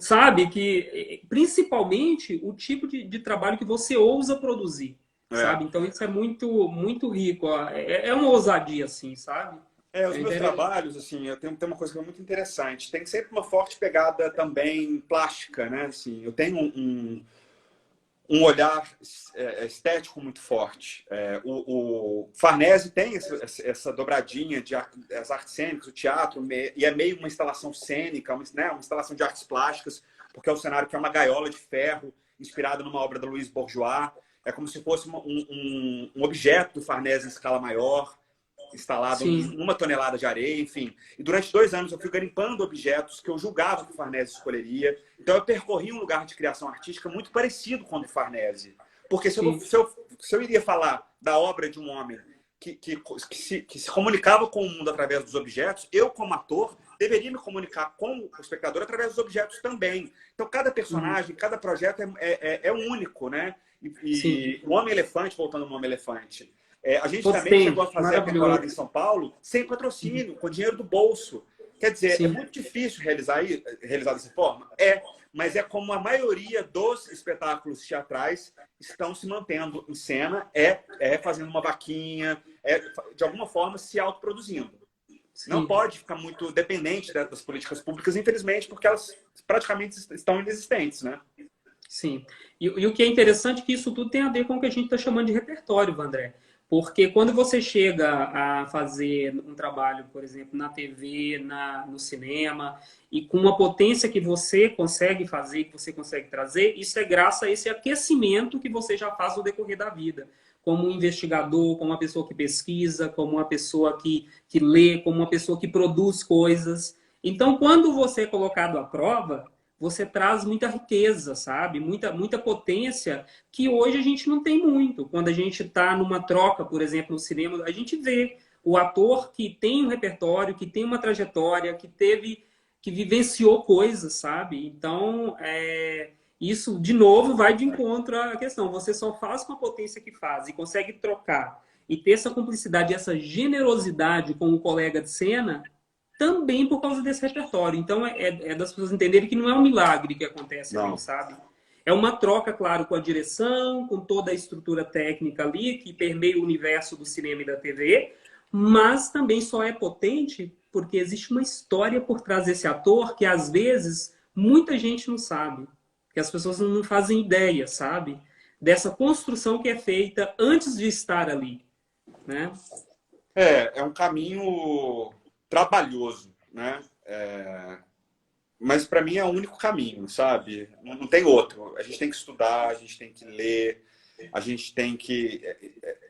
sabe? Que, principalmente o tipo de trabalho que você ousa produzir. Sabe? Então isso é muito, muito rico. É uma ousadia, assim, sabe? Os meus trabalhos, assim, eu tenho uma coisa que é muito interessante. Tem sempre uma forte pegada também plástica, né? Assim, eu tenho um olhar estético muito forte. O Farnese tem essa dobradinha as artes cênicas, o teatro, e é meio uma instalação cênica, uma instalação de artes plásticas, porque é um cenário que é uma gaiola de ferro, inspirada numa obra da Louise Bourgeois. É como se fosse um objeto do Farnese em escala maior, instalado em 1 tonelada de areia, enfim. E durante 2 anos eu fui garimpando objetos que eu julgava que o Farnese escolheria. Então eu percorri um lugar de criação artística muito parecido com o do Farnese. Porque se eu iria falar da obra de um homem que se comunicava com o mundo através dos objetos, eu, como ator, deveria me comunicar com o espectador através dos objetos também. Então cada personagem, cada projeto é único, né? E o Homem-Elefante, voltando no Homem-Elefante, a gente também chegou a fazer a temporada em São Paulo sem patrocínio, com dinheiro do bolso. Quer dizer, é Sim, muito difícil realizar dessa forma? Mas é como a maioria dos espetáculos teatrais estão se mantendo em cena, fazendo uma vaquinha, de alguma forma se autoproduzindo. Não sim. pode ficar muito dependente das políticas públicas, infelizmente, porque elas praticamente estão inexistentes, né? Sim. E o que é interessante é que isso tudo tem a ver com o que a gente está chamando de repertório, Vandré. Porque quando você chega a fazer um trabalho, por exemplo, na TV, no cinema, e com uma potência que você consegue fazer, que você consegue trazer, isso é graças a esse aquecimento que você já faz no decorrer da vida. Como um investigador, como uma pessoa que pesquisa, como uma pessoa que lê, como uma pessoa que produz coisas. Então, quando você é colocado à prova, você traz muita riqueza, sabe? Muita potência que hoje a gente não tem muito. Quando a gente está numa troca, por exemplo, no cinema, a gente vê o ator que tem um repertório, que tem uma trajetória, que vivenciou coisas, sabe? Então, isso, de novo, vai de encontro à questão. Você só faz com a potência que faz e consegue trocar e ter essa cumplicidade, essa generosidade com o colega de cena também por causa desse repertório. Então, é das pessoas entenderem que não é um milagre que acontece ali, Não. sabe? É uma troca, claro, com a direção, com toda a estrutura técnica ali, que permeia o universo do cinema e da TV, mas também só é potente porque existe uma história por trás desse ator que, às vezes, muita gente não sabe, que as pessoas não fazem ideia, sabe? Dessa construção que é feita antes de estar ali, né? É um caminho trabalhoso, né? Mas para mim é o único caminho, sabe? Não tem outro. A gente tem que estudar, a gente tem que ler, a gente tem que...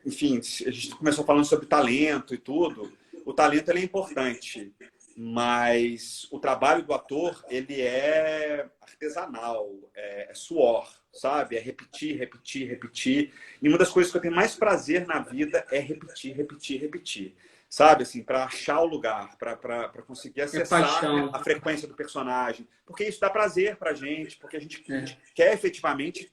Enfim, a gente começou falando sobre talento e tudo. O talento ele é importante, mas o trabalho do ator ele é artesanal, é suor, sabe? É repetir, repetir, repetir. E uma das coisas que eu tenho mais prazer na vida é repetir, repetir, repetir. Sabe, assim, para achar o lugar, para conseguir É acessar paixão. a frequência do personagem. Porque isso dá prazer para a gente, porque a gente É. quer efetivamente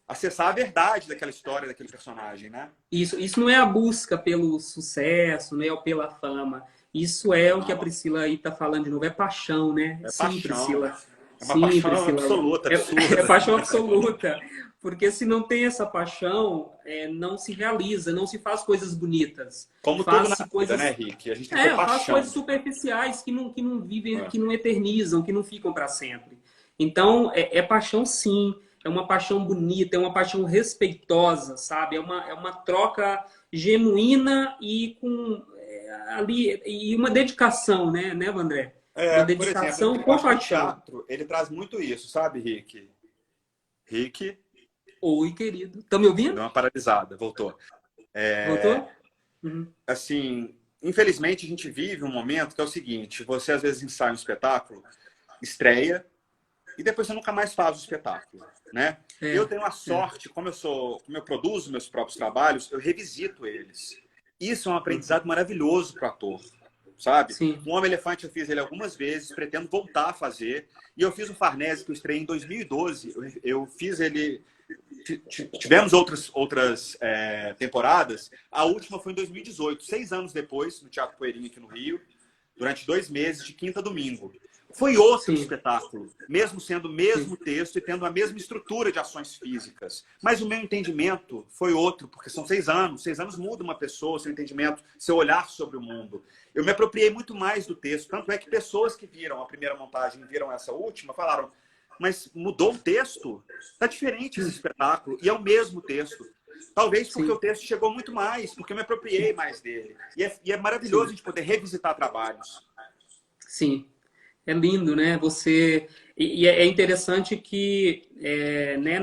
acessar a verdade daquela história, daquele personagem, né? Isso não é a busca pelo sucesso, né, ou pela fama. Isso é o que a Não, Priscila aí está falando de novo, é paixão, né? é Sim, paixão. Priscila. É uma Sim, paixão Priscila. absoluta, É absurda. paixão absoluta. Porque se não tem essa paixão, não se realiza, não se faz coisas bonitas. Como tudo na Faz-se vida, né, coisas. Rick? A gente tem que ter Faz paixão. coisas superficiais que não vivem, É. que não eternizam, que não ficam para sempre. Então, paixão sim. É uma paixão bonita, é uma paixão respeitosa, sabe? É uma troca genuína e com ali e uma dedicação, né, Vandré? Uma Por exemplo, dedicação eu com acho que o paixão. teatro, ele traz muito isso, sabe, Rick? Rick, Oi, querido. Estão me ouvindo? deu uma paralisada, voltou. Voltou? Uhum. Assim, infelizmente a gente vive um momento que é o seguinte, você às vezes ensaia um espetáculo, estreia, e depois você nunca mais faz o espetáculo, né? É, Eu tenho a é. sorte, como eu produzo meus próprios trabalhos, eu revisito eles. Isso é um Uhum. aprendizado maravilhoso para o ator, sabe? Sim, O Homem-Elefante eu fiz ele algumas vezes, pretendo voltar a fazer. E eu fiz o Farnese, que eu estreiei em 2012. Eu fiz ele... Tivemos outras temporadas. A última foi em 2018, 6 anos depois, no Teatro Poeirinha, aqui no Rio, durante 2 meses, de quinta a domingo. Foi outro sim, espetáculo, mesmo sendo o sim. mesmo texto e tendo a mesma estrutura de ações físicas. Mas o meu entendimento foi outro, porque são 6 anos. 6 anos muda uma pessoa, seu entendimento, seu olhar sobre o mundo. Eu me apropriei muito mais do texto. Tanto é que pessoas que viram a primeira montagem e viram essa última falaram: mas mudou o texto? Está diferente esse espetáculo. E é o mesmo texto. Talvez porque o Sim, texto chegou muito mais, porque eu me apropriei mais dele. E é maravilhoso a sim, gente poder revisitar trabalhos. sim. É lindo, né? E é interessante que né,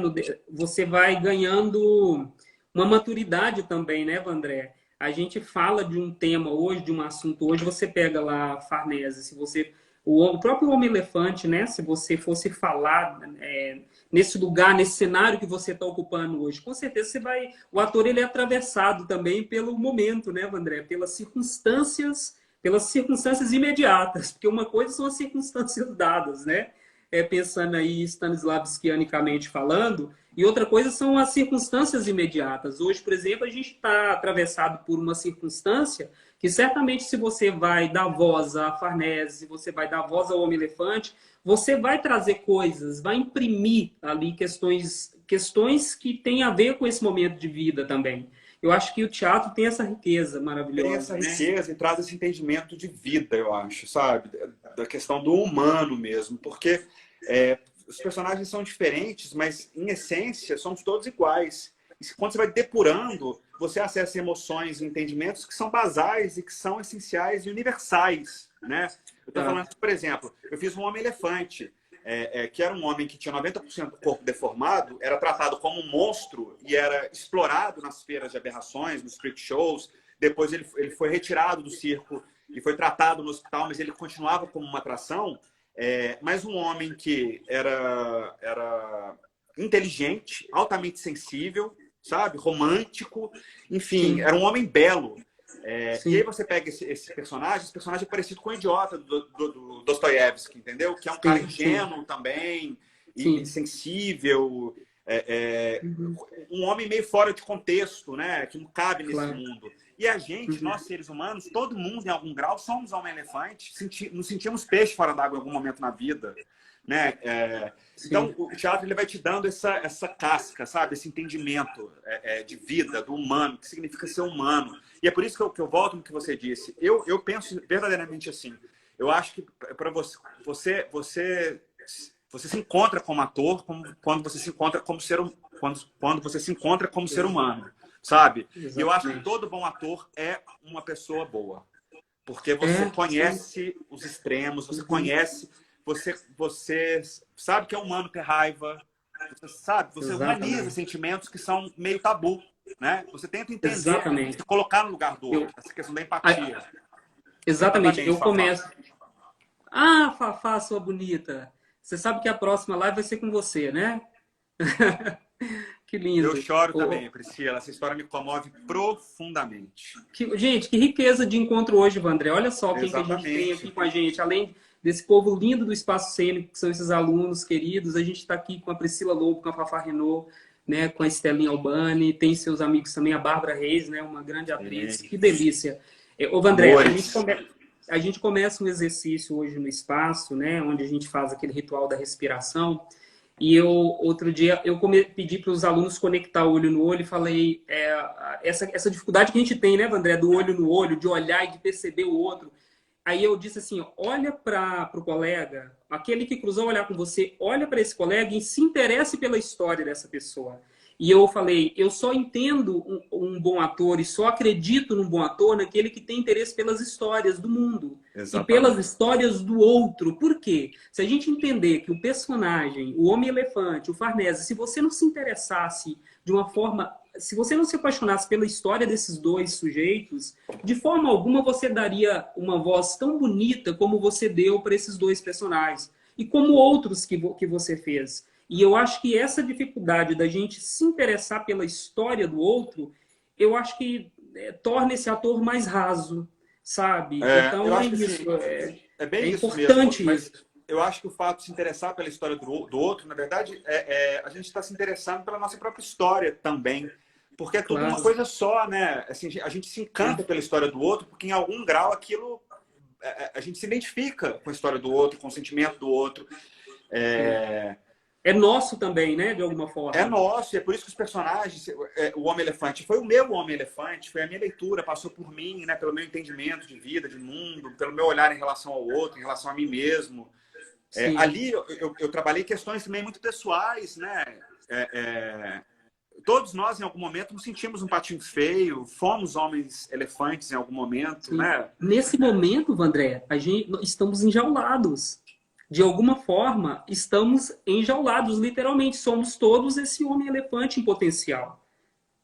você vai ganhando uma maturidade também, né, Vandré? A gente fala de um tema hoje, de um assunto hoje, você pega lá Farnese, se você o próprio Homem-Elefante, né? Se você fosse falar nesse lugar, nesse cenário que você está ocupando hoje, com certeza o ator ele é atravessado também pelo momento, né, Vandré? Pelas circunstâncias imediatas, porque uma coisa são as circunstâncias dadas, né? pensando aí stanislavskianicamente falando. E outra coisa são as circunstâncias imediatas. Hoje, por exemplo, a gente está atravessado por uma circunstância que certamente se você vai dar voz à Farnese, se você vai dar voz ao Homem-Elefante, você vai trazer coisas, vai imprimir ali questões que têm a ver com esse momento de vida também. Eu acho que o teatro tem essa riqueza maravilhosa. Tem essa riqueza, né? E traz esse entendimento de vida, eu acho, sabe? Da questão do humano mesmo. Porque os personagens são diferentes, mas, em essência, somos todos iguais. E quando você vai depurando, você acessa emoções e entendimentos que são basais e que são essenciais e universais, né? Eu estou falando, por exemplo, eu fiz um Homem-Elefante, que era um homem que tinha 90% do corpo deformado, era tratado como um monstro e era explorado nas feiras de aberrações, nos freak shows. Depois ele foi retirado do circo e foi tratado no hospital, mas ele continuava como uma atração. Mas um homem que era inteligente, altamente sensível, sabe? Romântico, enfim, era um homem belo. E aí você pega esse personagem é parecido com o idiota do Dostoiévski, entendeu? Que é um cara ingênuo também, e sensível, um homem meio fora de contexto, né? Que não cabe nesse mundo. E a gente, nós seres humanos, todo mundo em algum grau, somos Homem-Elefante, nos sentimos peixe fora d'água em algum momento na vida. Né? Então, o teatro ele vai te dando essa casca, sabe? Esse entendimento de vida, do humano, que significa ser humano. E é por isso que eu volto no que você disse. Eu penso verdadeiramente assim. Eu acho que para você se encontra como ator quando você se encontra como quando você se encontra como ser humano, sabe? E eu acho que todo bom ator é uma pessoa boa. Porque você conhece os extremos, você conhece... Você sabe que é humano ter raiva, você humaniza sentimentos que são meio tabu, né? Você tenta entender, se colocar no lugar do outro, essa questão da empatia. Exatamente, eu começo... Ah, Fafá, sua bonita, você sabe que a próxima live vai ser com você, né? Que lindo. Eu choro também, Priscila, essa história me comove profundamente. Gente, que riqueza de encontro hoje, Vandré. Olha só quem que a gente tem aqui com a gente, além desse povo lindo do Espaço Cênico, que são esses alunos queridos. A gente está aqui com a Priscila Lobo, com a Fafá Renault, né, com a Estelinha Albani, tem seus amigos também, a Bárbara Reis, né, uma grande atriz. Que delícia. Ô, Vandré, a gente começa um exercício hoje no espaço, né, onde a gente faz aquele ritual da respiração. E outro dia, pedi para os alunos conectar o olho no olho e falei essa dificuldade que a gente tem, né, Vandré, do olho no olho, de olhar e de perceber o outro. Aí eu disse assim, olha para o colega, aquele que cruzou o olhar com você, olha para esse colega e se interesse pela história dessa pessoa. E eu falei, eu só entendo um bom ator e só acredito num bom ator naquele que tem interesse pelas histórias do mundo. Exatamente. E pelas histórias do outro. Por quê? Se a gente entender que o personagem, o Homem-Elefante, o Farnese, se você não se interessasse de uma forma... Se você não se apaixonasse pela história desses dois sujeitos, de forma alguma você daria uma voz tão bonita como você deu para esses dois personagens. E como outros que você fez. E eu acho que essa dificuldade da gente se interessar pela história do outro, eu acho que torna esse ator mais raso, sabe? Então eu acho que isso. É bem isso importante mesmo, mas eu acho que o fato de se interessar pela história do outro, na verdade, a gente está se interessando pela nossa própria história também. Porque é tudo uma coisa só, né? Assim, a gente se encanta pela história do outro, porque em algum grau aquilo... A gente se identifica com a história do outro, com o sentimento do outro. É nosso também, né? De alguma forma. É nosso, e é por isso que os personagens... O Homem-Elefante foi o meu Homem-Elefante, foi a minha leitura, passou por mim, né? Pelo meu entendimento de vida, de mundo, pelo meu olhar em relação ao outro, em relação a mim mesmo. Ali eu trabalhei questões também muito pessoais, né? Todos nós, em algum momento, nos sentimos um patinho feio, fomos homens-elefantes em algum momento, né? Nesse momento, Vandré, estamos enjaulados. De alguma forma, estamos enjaulados, literalmente. Somos todos esse homem-elefante em potencial.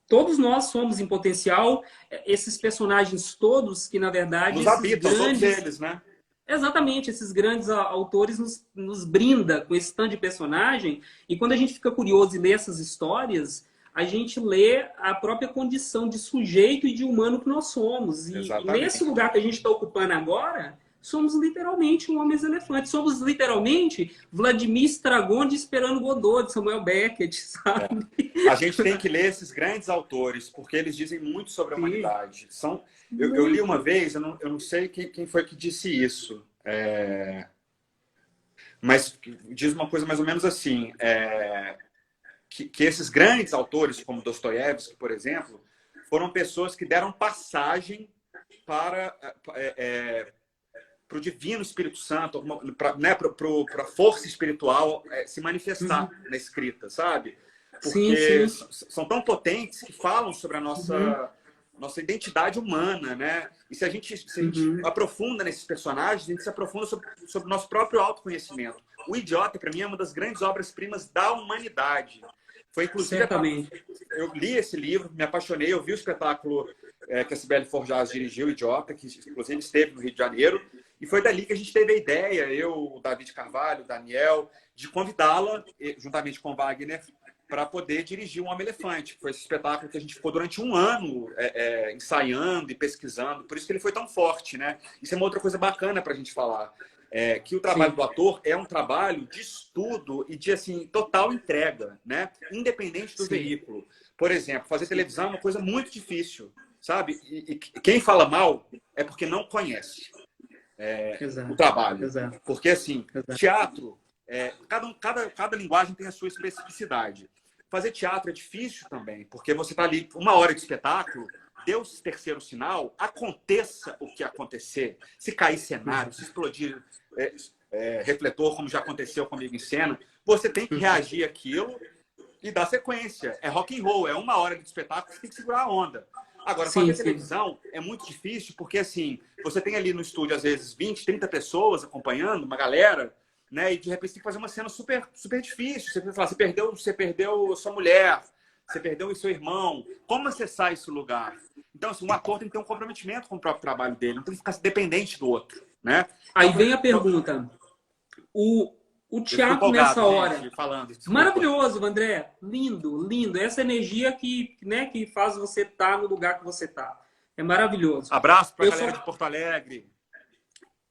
Todos nós somos em potencial esses personagens todos que, na verdade... Nos habitam, todos eles, né? Exatamente, esses grandes autores nos brinda com esse tanto de personagem. E quando a gente fica curioso e lê essas histórias... a gente lê a própria condição de sujeito e de humano que nós somos. E nesse lugar que a gente está ocupando agora, somos literalmente um homens-elefante. Somos literalmente Vladimir Stragonde esperando Godot, de Samuel Beckett, sabe? A gente tem que ler esses grandes autores, porque eles dizem muito sobre a Sim, humanidade. Eu li uma vez, eu não sei quem foi que disse isso, mas diz uma coisa mais ou menos assim, que esses grandes autores, como Dostoiévski, por exemplo, foram pessoas que deram passagem para o Divino Espírito Santo, para a força espiritual se manifestar na escrita, sabe? sim, Porque sim. são tão potentes que falam sobre a Uhum, nossa identidade humana, né? E se a gente uhum. aprofunda nesses personagens, a gente se aprofunda sobre o nosso próprio autoconhecimento. O Idiota, para mim, é uma das grandes obras-primas da humanidade. Foi, inclusive, Certamente. eu li esse livro, me apaixonei, eu vi o espetáculo que a Sibeli Forjaz dirigiu, o Idiota, que inclusive esteve no Rio de Janeiro, e foi dali que a gente teve a ideia, eu, o David Carvalho, o Daniel, de convidá-la, juntamente com o Wagner, para poder dirigir um Homem-Elefante. Foi esse espetáculo que a gente ficou durante um ano ensaiando e pesquisando, por isso que ele foi tão forte, né? Isso é uma outra coisa bacana para a gente falar. Que o trabalho Sim, do ator é um trabalho de estudo e de assim total entrega, né? Independente do sim. veículo. Por exemplo, fazer televisão é uma coisa muito difícil, sabe? E quem fala mal é porque não conhece o Exato, trabalho. exato, Porque assim, exato. teatro, cada linguagem tem a sua especificidade. Fazer teatro é difícil também, porque você está ali uma hora de espetáculo, deu o terceiro sinal, aconteça o que acontecer. Se cair cenário, se explodir refletor, como já aconteceu comigo em cena, você tem que reagir àquilo e dar sequência. É rock and roll, é uma hora de espetáculo, você tem que segurar a onda. Agora, Sim, fazer sim. televisão é muito difícil, porque assim, você tem ali no estúdio, às vezes, 20, 30 pessoas acompanhando, uma galera, né? E de repente tem que fazer uma cena super, super difícil. Você fala, você perdeu sua mulher, você perdeu o seu irmão. Como acessar esse lugar? Então, assim, um ator tem que ter um comprometimento com o próprio trabalho dele, não tem que ficar dependente do outro, né? Então, Aí vem a pergunta. O, o eu fico teatro empolgado, nessa hora. gente, falando, desculpa. Maravilhoso, André. Lindo, lindo. Essa energia que faz você estar no lugar que você está. É maravilhoso. Abraço para a Eu galera só. de Porto Alegre.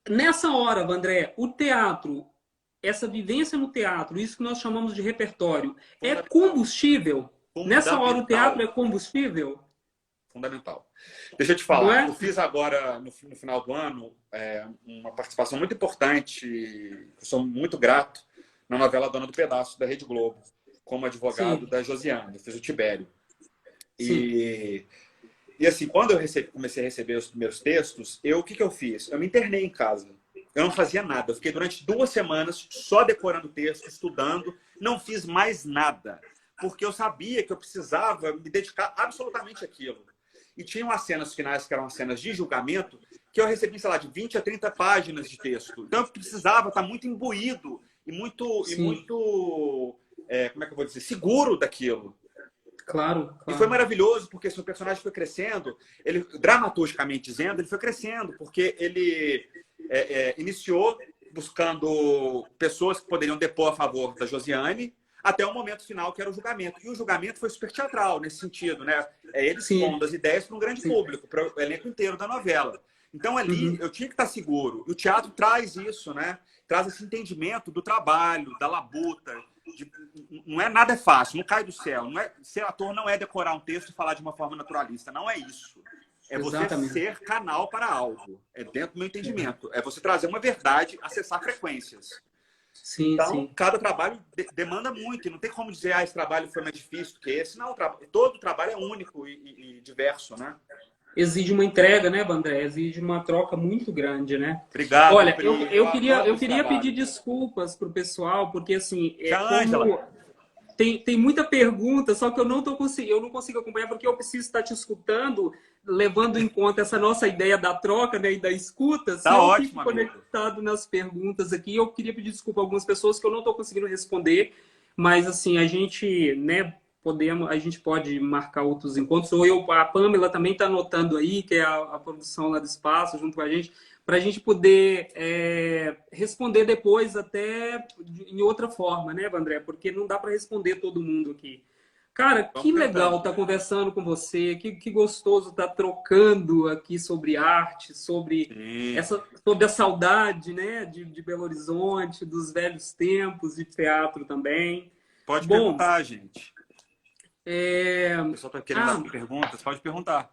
Nessa hora, André, o teatro, essa vivência no teatro, isso que nós chamamos de repertório, é Fundamental. combustível? Nessa hora, o teatro Fundamental. é combustível? Fundamental. Deixa eu te Não falar. é? Eu fiz agora, no final do ano, uma participação muito importante, eu sou muito grato, na novela Dona do Pedaço, da Rede Globo, como advogado Sim, da Josiane. Eu fiz o Tibério. sim. E assim, quando eu comecei a receber os primeiros textos, o que eu fiz? Eu me internei em casa. Eu não fazia nada. Eu fiquei durante 2 semanas só decorando texto, estudando. Não fiz mais nada. Porque eu sabia que eu precisava me dedicar absolutamente àquilo. E tinham as cenas finais, que eram as cenas de julgamento, que eu recebi, sei lá, de 20 a 30 páginas de texto. Então eu precisava estar muito imbuído e Sim, muito como é que eu vou dizer, seguro daquilo. claro, E foi claro. maravilhoso, porque seu personagem foi crescendo, ele, dramaturgicamente dizendo, ele foi crescendo, porque ele iniciou buscando pessoas que poderiam depor a favor da Josiane, até o momento final, que era o julgamento. E o julgamento foi super teatral, nesse sentido, né? É ele Sim, expondo as ideias para um grande sim. público, para o elenco inteiro da novela. Então, ali, Uhum. eu tinha que estar seguro. E o teatro traz isso, né? Traz esse entendimento do trabalho, da labuta, não é nada fácil, não cai do céu. Ser ator não é decorar um texto e falar de uma forma naturalista. Não é isso. É você Exatamente. ser canal para algo. É dentro do meu entendimento. É você trazer uma verdade, acessar frequências. Sim, Então, sim. cada trabalho demanda muito. E não tem como dizer, esse trabalho foi mais difícil do que esse. Não, todo trabalho é único e diverso, né? Exige uma entrega, né, Vandré? Exige uma troca muito grande, né? Obrigado, Olha, Pri. Eu amo eu esse queria pedir trabalho. desculpas para o pessoal, porque assim, Tia Ângela, como tem muita pergunta, só que eu não consigo acompanhar porque eu preciso estar te escutando, levando em conta essa nossa ideia da troca, né, e da escuta. Se tá eu fico ótimo, amigo. conectado nas perguntas aqui, eu queria pedir desculpa a algumas pessoas que eu não estou conseguindo responder, mas assim, a gente, né, a gente pode marcar outros encontros, ou a Pamela também está anotando aí, que é a produção lá do espaço, junto com a gente, para a gente poder responder depois até em outra forma, né, André? Porque não dá para responder todo mundo aqui. Cara, que Vamos legal tentando. estar conversando com você, que gostoso estar trocando aqui sobre arte, Sim. sobre a saudade, né, de Belo Horizonte, dos velhos tempos de teatro também. Pode Bom, perguntar, gente. é... O pessoal está querendo ah, dar perguntas, pode perguntar.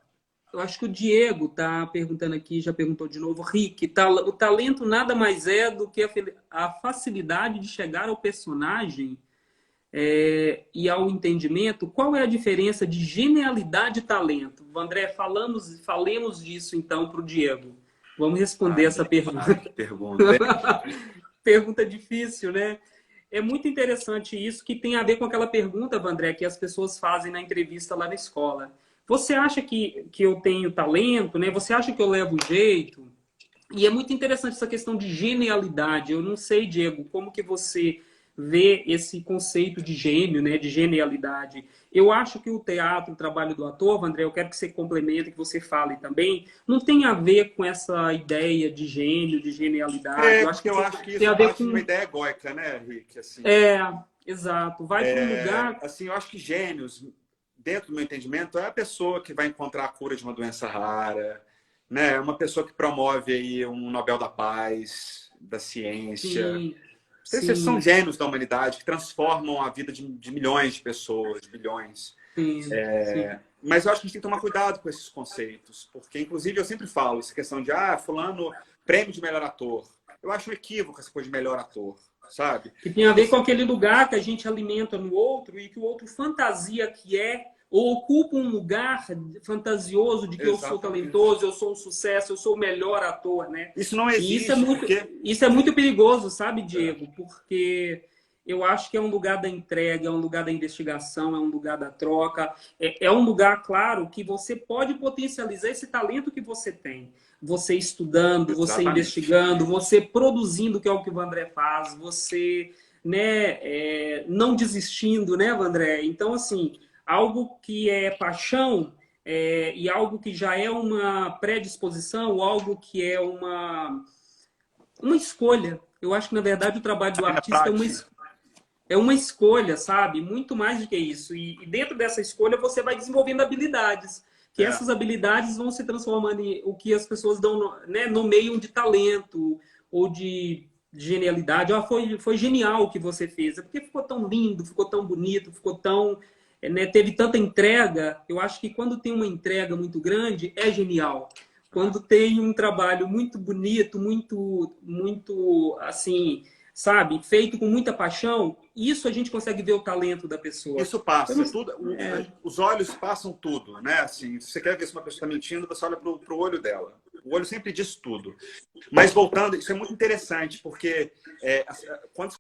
eu acho que o Diego tá perguntando aqui, já perguntou de novo. Rick, o talento nada mais é do que a facilidade de chegar ao personagem e ao entendimento. Qual é a diferença de genialidade e talento? André, falemos disso então para o Diego. Vamos responder essa pergunta. Ai, que pergunta, hein? Pergunta difícil, né? É muito interessante isso, que tem a ver com aquela pergunta, Vandré, que as pessoas fazem na entrevista lá na escola. Você acha que eu tenho talento, né? Você acha que eu levo jeito? E é muito interessante essa questão de genialidade. Eu não sei, Diego, como que você vê esse conceito de gênio, né, de genialidade. Eu acho que o teatro, o trabalho do ator, André, eu quero que você complemente, que você fale também, não tem a ver com essa ideia de gênio, de genialidade. Eu acho Porque que eu acho que tem isso a ver parte de uma com... ideia egóica, né, Rick? Assim, É, exato. Vai para um lugar... assim, eu acho que gênios, dentro do meu entendimento, é a pessoa que vai encontrar a cura de uma doença rara, né? Uma pessoa que promove aí um Nobel da Paz, da ciência. Sim, Esses são sim, gênios da humanidade que transformam a vida de milhões de pessoas, de bilhões. sim, sim. Mas eu acho que a gente tem que tomar cuidado com esses conceitos, porque, inclusive, eu sempre falo essa questão de, fulano, prêmio de melhor ator. Eu acho um equívoco essa coisa de melhor ator, sabe? Que tem a ver com aquele lugar que a gente alimenta no outro e que o outro fantasia que é, ou ocupa um lugar fantasioso de que eu sou Exatamente. talentoso, eu sou um sucesso, eu sou o melhor ator, né? Isso não E existe, porque... isso é muito perigoso, sabe, Diego? Porque eu acho que é um lugar da entrega, é um lugar da investigação, é um lugar da troca, é um lugar, claro, que você pode potencializar esse talento que você tem. Você estudando, você Exatamente. investigando, você produzindo, que é o que o Vandré faz, você, né, não desistindo, né, Vandré? Então, assim, algo que é paixão e algo que já é uma predisposição, algo que é uma escolha. Eu acho que, na verdade, o trabalho do É artista prática. é uma escolha, sabe? Muito mais do que isso. E dentro dessa escolha você vai desenvolvendo habilidades, que É. essas habilidades vão se transformando em o que as pessoas dão, né, nomeiam de talento ou de genialidade. Foi genial o que você fez. É porque ficou tão lindo, ficou tão bonito, ficou tão... né, teve tanta entrega. Eu acho que quando tem uma entrega muito grande, é genial. Quando tem um trabalho muito bonito, muito assim, sabe, feito com muita paixão, isso a gente consegue ver o talento da pessoa. Isso Eu não... passa. Tudo, os olhos passam tudo, né? Assim, se você quer ver se uma pessoa está mentindo, você olha para o olho dela. O olho sempre diz tudo. Mas voltando, isso é muito interessante, porque quando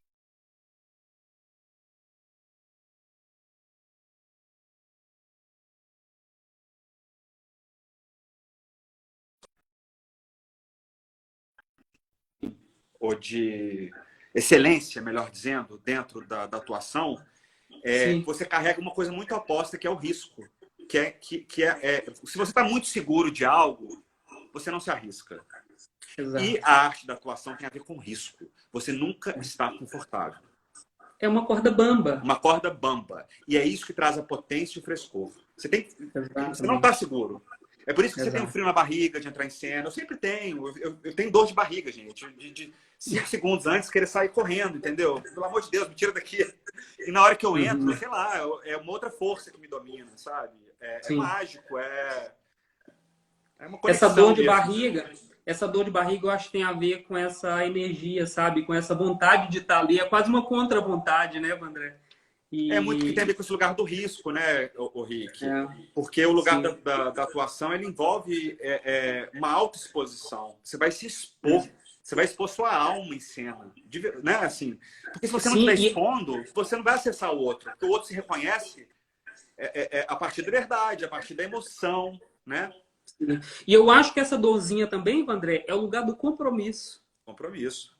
ou de excelência, melhor dizendo, dentro da atuação, Sim, você carrega uma coisa muito oposta, que é o risco. Se você está muito seguro de algo, você não se arrisca. E exato. a arte da atuação tem a ver com risco. Você nunca está confortável. É uma corda bamba. Uma corda bamba. E é isso que traz a potência e o frescor. Você não está Exatamente. seguro. É por isso que você tem um Exato. frio na barriga de entrar em cena. Eu sempre tenho. Eu tenho dor de barriga, gente. De 5 segundos antes querer sair correndo, entendeu? Pelo amor de Deus, me tira daqui. E na hora que eu entro, Uhum. sei lá, é uma outra força que me domina, sabe? É Sim. mágico, é uma Essa dor conexão de mesmo. barriga, essa dor de barriga eu acho que tem a ver com essa energia, sabe? Com essa vontade de estar ali. É quase uma contra-vontade, né, Vandré? É muito que tem a E ver com esse lugar do risco, né, o Rick? é, Porque o lugar sim. da atuação ele envolve uma autoexposição. Você vai se É. expor, você vai expor sua alma em cena, né? Assim, porque se você não Sim, estiver expondo, você não vai acessar o outro. Porque o outro se reconhece a partir da verdade, a partir da emoção, né? e eu acho que essa dorzinha também, Vandré, é o lugar do compromisso. Compromisso.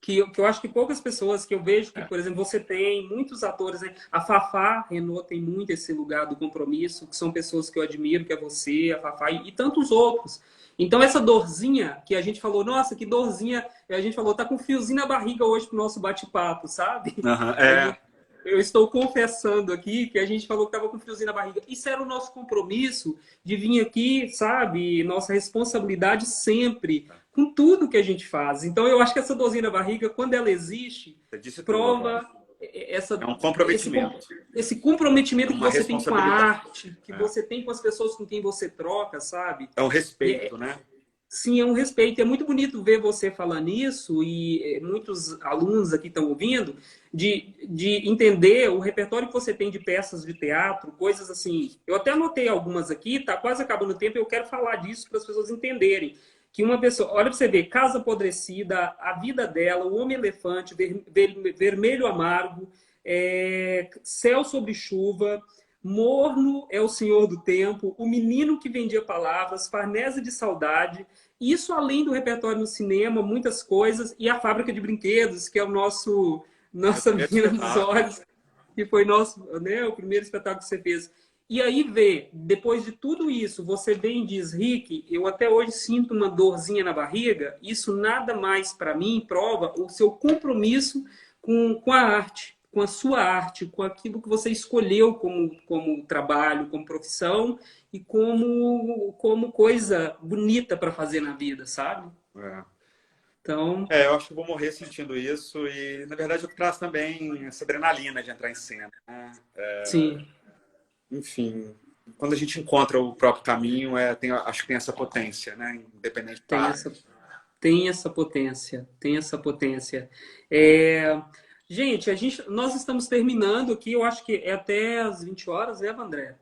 Que eu acho que poucas pessoas que eu vejo que, por exemplo, você tem muitos atores, né? A Fafá Renault tem muito esse lugar do compromisso, que são pessoas que eu admiro, que é você, a Fafá e tantos outros. Então, essa dorzinha que a gente falou, nossa, que dorzinha, a gente falou, tá com um fiozinho na barriga hoje pro nosso bate-papo, sabe? Uhum, É muito, eu estou confessando aqui que a gente falou que estava com friozinho na barriga. Isso era o nosso compromisso de vir aqui, sabe? Nossa responsabilidade sempre, com tudo que a gente faz. Então, eu acho que essa dorzinha na barriga, quando ela existe, Você disse tudo. prova É um comprometimento. esse comprometimento É que uma você tem com a responsabilidade. arte, que você tem com as pessoas com quem você troca, sabe? É um respeito, né? Sim, é um respeito. É muito bonito ver você falando isso e muitos alunos aqui estão ouvindo, de entender o repertório que você tem de peças de teatro, coisas assim. Eu até anotei algumas aqui, tá quase acabando o tempo, e eu quero falar disso para as pessoas entenderem. Que uma pessoa, olha para você ver, Casa Apodrecida, A Vida Dela, O Homem-Elefante, Vermelho Amargo, Céu sobre Chuva, Morno é o Senhor do Tempo, O Menino que Vendia Palavras, Farnese de Saudade, isso além do repertório no cinema, muitas coisas, e A Fábrica de Brinquedos, que é o nossa menina dos olhos, que foi né, o primeiro espetáculo que você fez. E aí vê, depois de tudo isso, você vem e diz, Rick, eu até hoje sinto uma dorzinha na barriga, isso nada mais para mim prova o seu compromisso com a arte, com a sua arte, com aquilo que você escolheu como trabalho, como profissão e como coisa bonita para fazer na vida, sabe? Então... eu acho que eu vou morrer sentindo isso e, na verdade, eu traço também essa adrenalina de entrar em cena. Né? Sim. Enfim, quando a gente encontra o próprio caminho, acho que tem essa potência, né? Independente Tem essa potência, tem essa potência. Gente, nós estamos terminando aqui, eu acho que é até as 20 horas, né, André?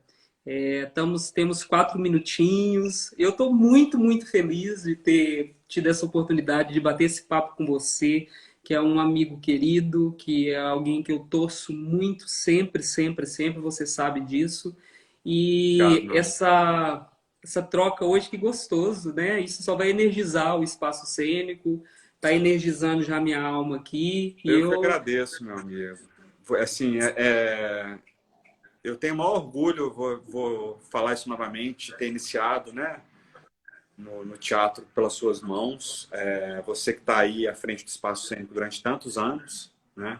Temos 4 minutinhos. Eu estou muito, muito feliz de ter tido essa oportunidade de bater esse papo com você, que é um amigo querido, que é alguém que eu torço muito, sempre, sempre, sempre, você sabe disso. E essa troca hoje, que gostoso, né? Isso só vai energizar o espaço cênico, está energizando já minha alma aqui. Eu que agradeço, meu amigo. Assim, eu tenho o maior orgulho, vou falar isso novamente, de ter iniciado, né, no teatro pelas suas mãos. Você que está aí à frente do espaço cênico durante tantos anos, né?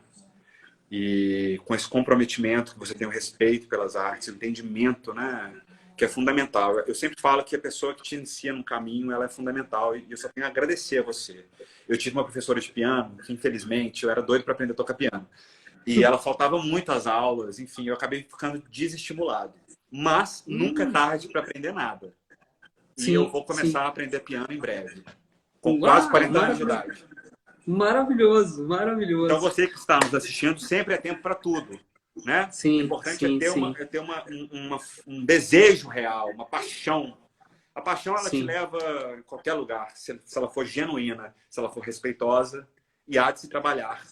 E com esse comprometimento, que você tem o respeito pelas artes, o entendimento, né, que é fundamental. Eu sempre falo que a pessoa que te inicia no caminho, ela é fundamental e eu só tenho a agradecer a você. Eu tive uma professora de piano que, infelizmente, eu era doido para aprender a tocar piano. E ela faltava muito às aulas, enfim, eu acabei ficando desestimulado. Mas nunca é tarde para aprender nada. E eu vou começar a aprender piano em breve, com quase 40 anos de idade. Maravilhoso, maravilhoso. Então você que está nos assistindo, sempre é tempo para tudo, né? Sim, o importante é ter um desejo real, uma paixão. A paixão, ela te leva em qualquer lugar, se ela for genuína, se ela for respeitosa, e há de se trabalhar.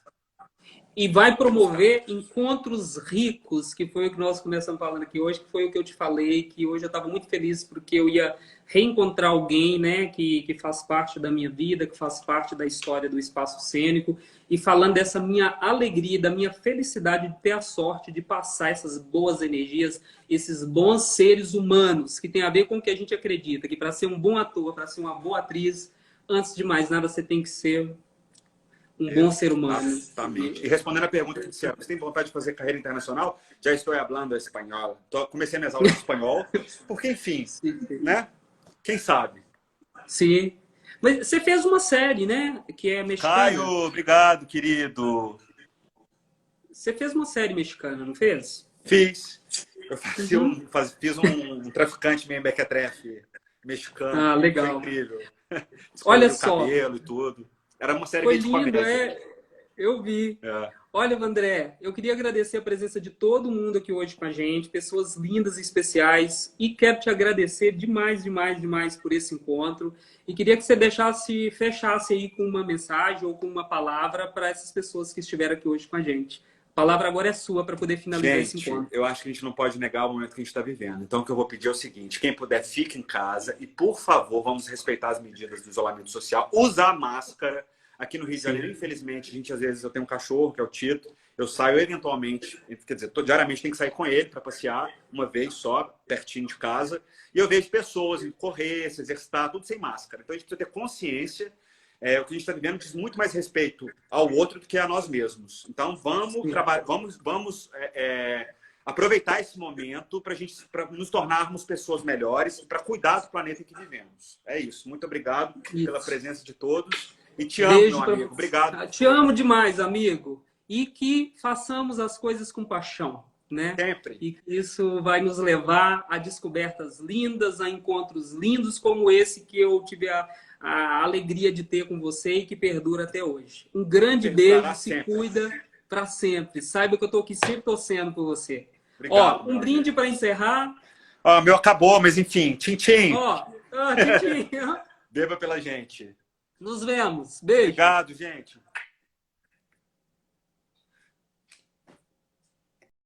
E vai promover encontros ricos, que foi o que nós começamos falando aqui hoje, que foi o que eu te falei, que hoje eu estava muito feliz porque eu ia reencontrar alguém, né, que faz parte da minha vida, que faz parte da história do espaço cênico, e falando dessa minha alegria, da minha felicidade de ter a sorte de passar essas boas energias, esses bons seres humanos, que tem a ver com o que a gente acredita, que para ser um bom ator, para ser uma boa atriz, antes de mais nada, você tem que ser um bom ser humano. Exatamente. E respondendo a pergunta que disseram, você tem vontade de fazer carreira internacional? Já estou falando espanhol. Comecei minhas aulas de espanhol, porque, enfim, né? Quem sabe? Sim. Mas você fez uma série, né? Que é mexicana. Caio, obrigado, querido. Você fez uma série mexicana, não fez? Fiz. Eu fiz um traficante meio mequetrefe mexicano. Ah, legal. Foi incrível. Olha o só. Cabelo e tudo. Era uma série Foi de lindo, comédia. Eu vi. Olha, André, eu queria agradecer a presença de todo mundo aqui hoje com a gente, pessoas lindas e especiais, e quero te agradecer demais, demais, demais por esse encontro. E queria que você fechasse aí com uma mensagem ou com uma palavra para essas pessoas que estiveram aqui hoje com a gente. A palavra agora é sua para poder finalizar esse encontro. Eu acho que a gente não pode negar o momento que a gente está vivendo. Então, o que eu vou pedir é o seguinte: quem puder, fique em casa e, por favor, vamos respeitar as medidas do isolamento social, usar máscara. Aqui no Rio de Janeiro, infelizmente, às vezes eu tenho um cachorro, que é o Tito, eu saio eventualmente, quer dizer, diariamente tem que sair com ele para passear, uma vez só, pertinho de casa, e eu vejo pessoas indo correr, se exercitar, tudo sem máscara. Então a gente precisa ter consciência o que a gente está vivendo diz muito mais respeito ao outro do que a nós mesmos. Então, vamos aproveitar esse momento para nos tornarmos pessoas melhores e para cuidar do planeta em que vivemos. É isso. Muito obrigado pela presença de todos. E te amo, meu amigo. Obrigado. Te amo demais, amigo. E que façamos as coisas com paixão, né? Sempre. E isso vai nos levar a descobertas lindas, a encontros lindos como esse que eu tive a alegria de ter com você e que perdura até hoje. Um grande beijo, se cuida para sempre. Saiba que eu estou aqui sempre torcendo por você. Obrigado, um brinde para encerrar. Meu acabou, mas enfim. Tchim-tchim. Tchim-tchim. Beba pela gente. Nos vemos. Beijo. Obrigado, gente.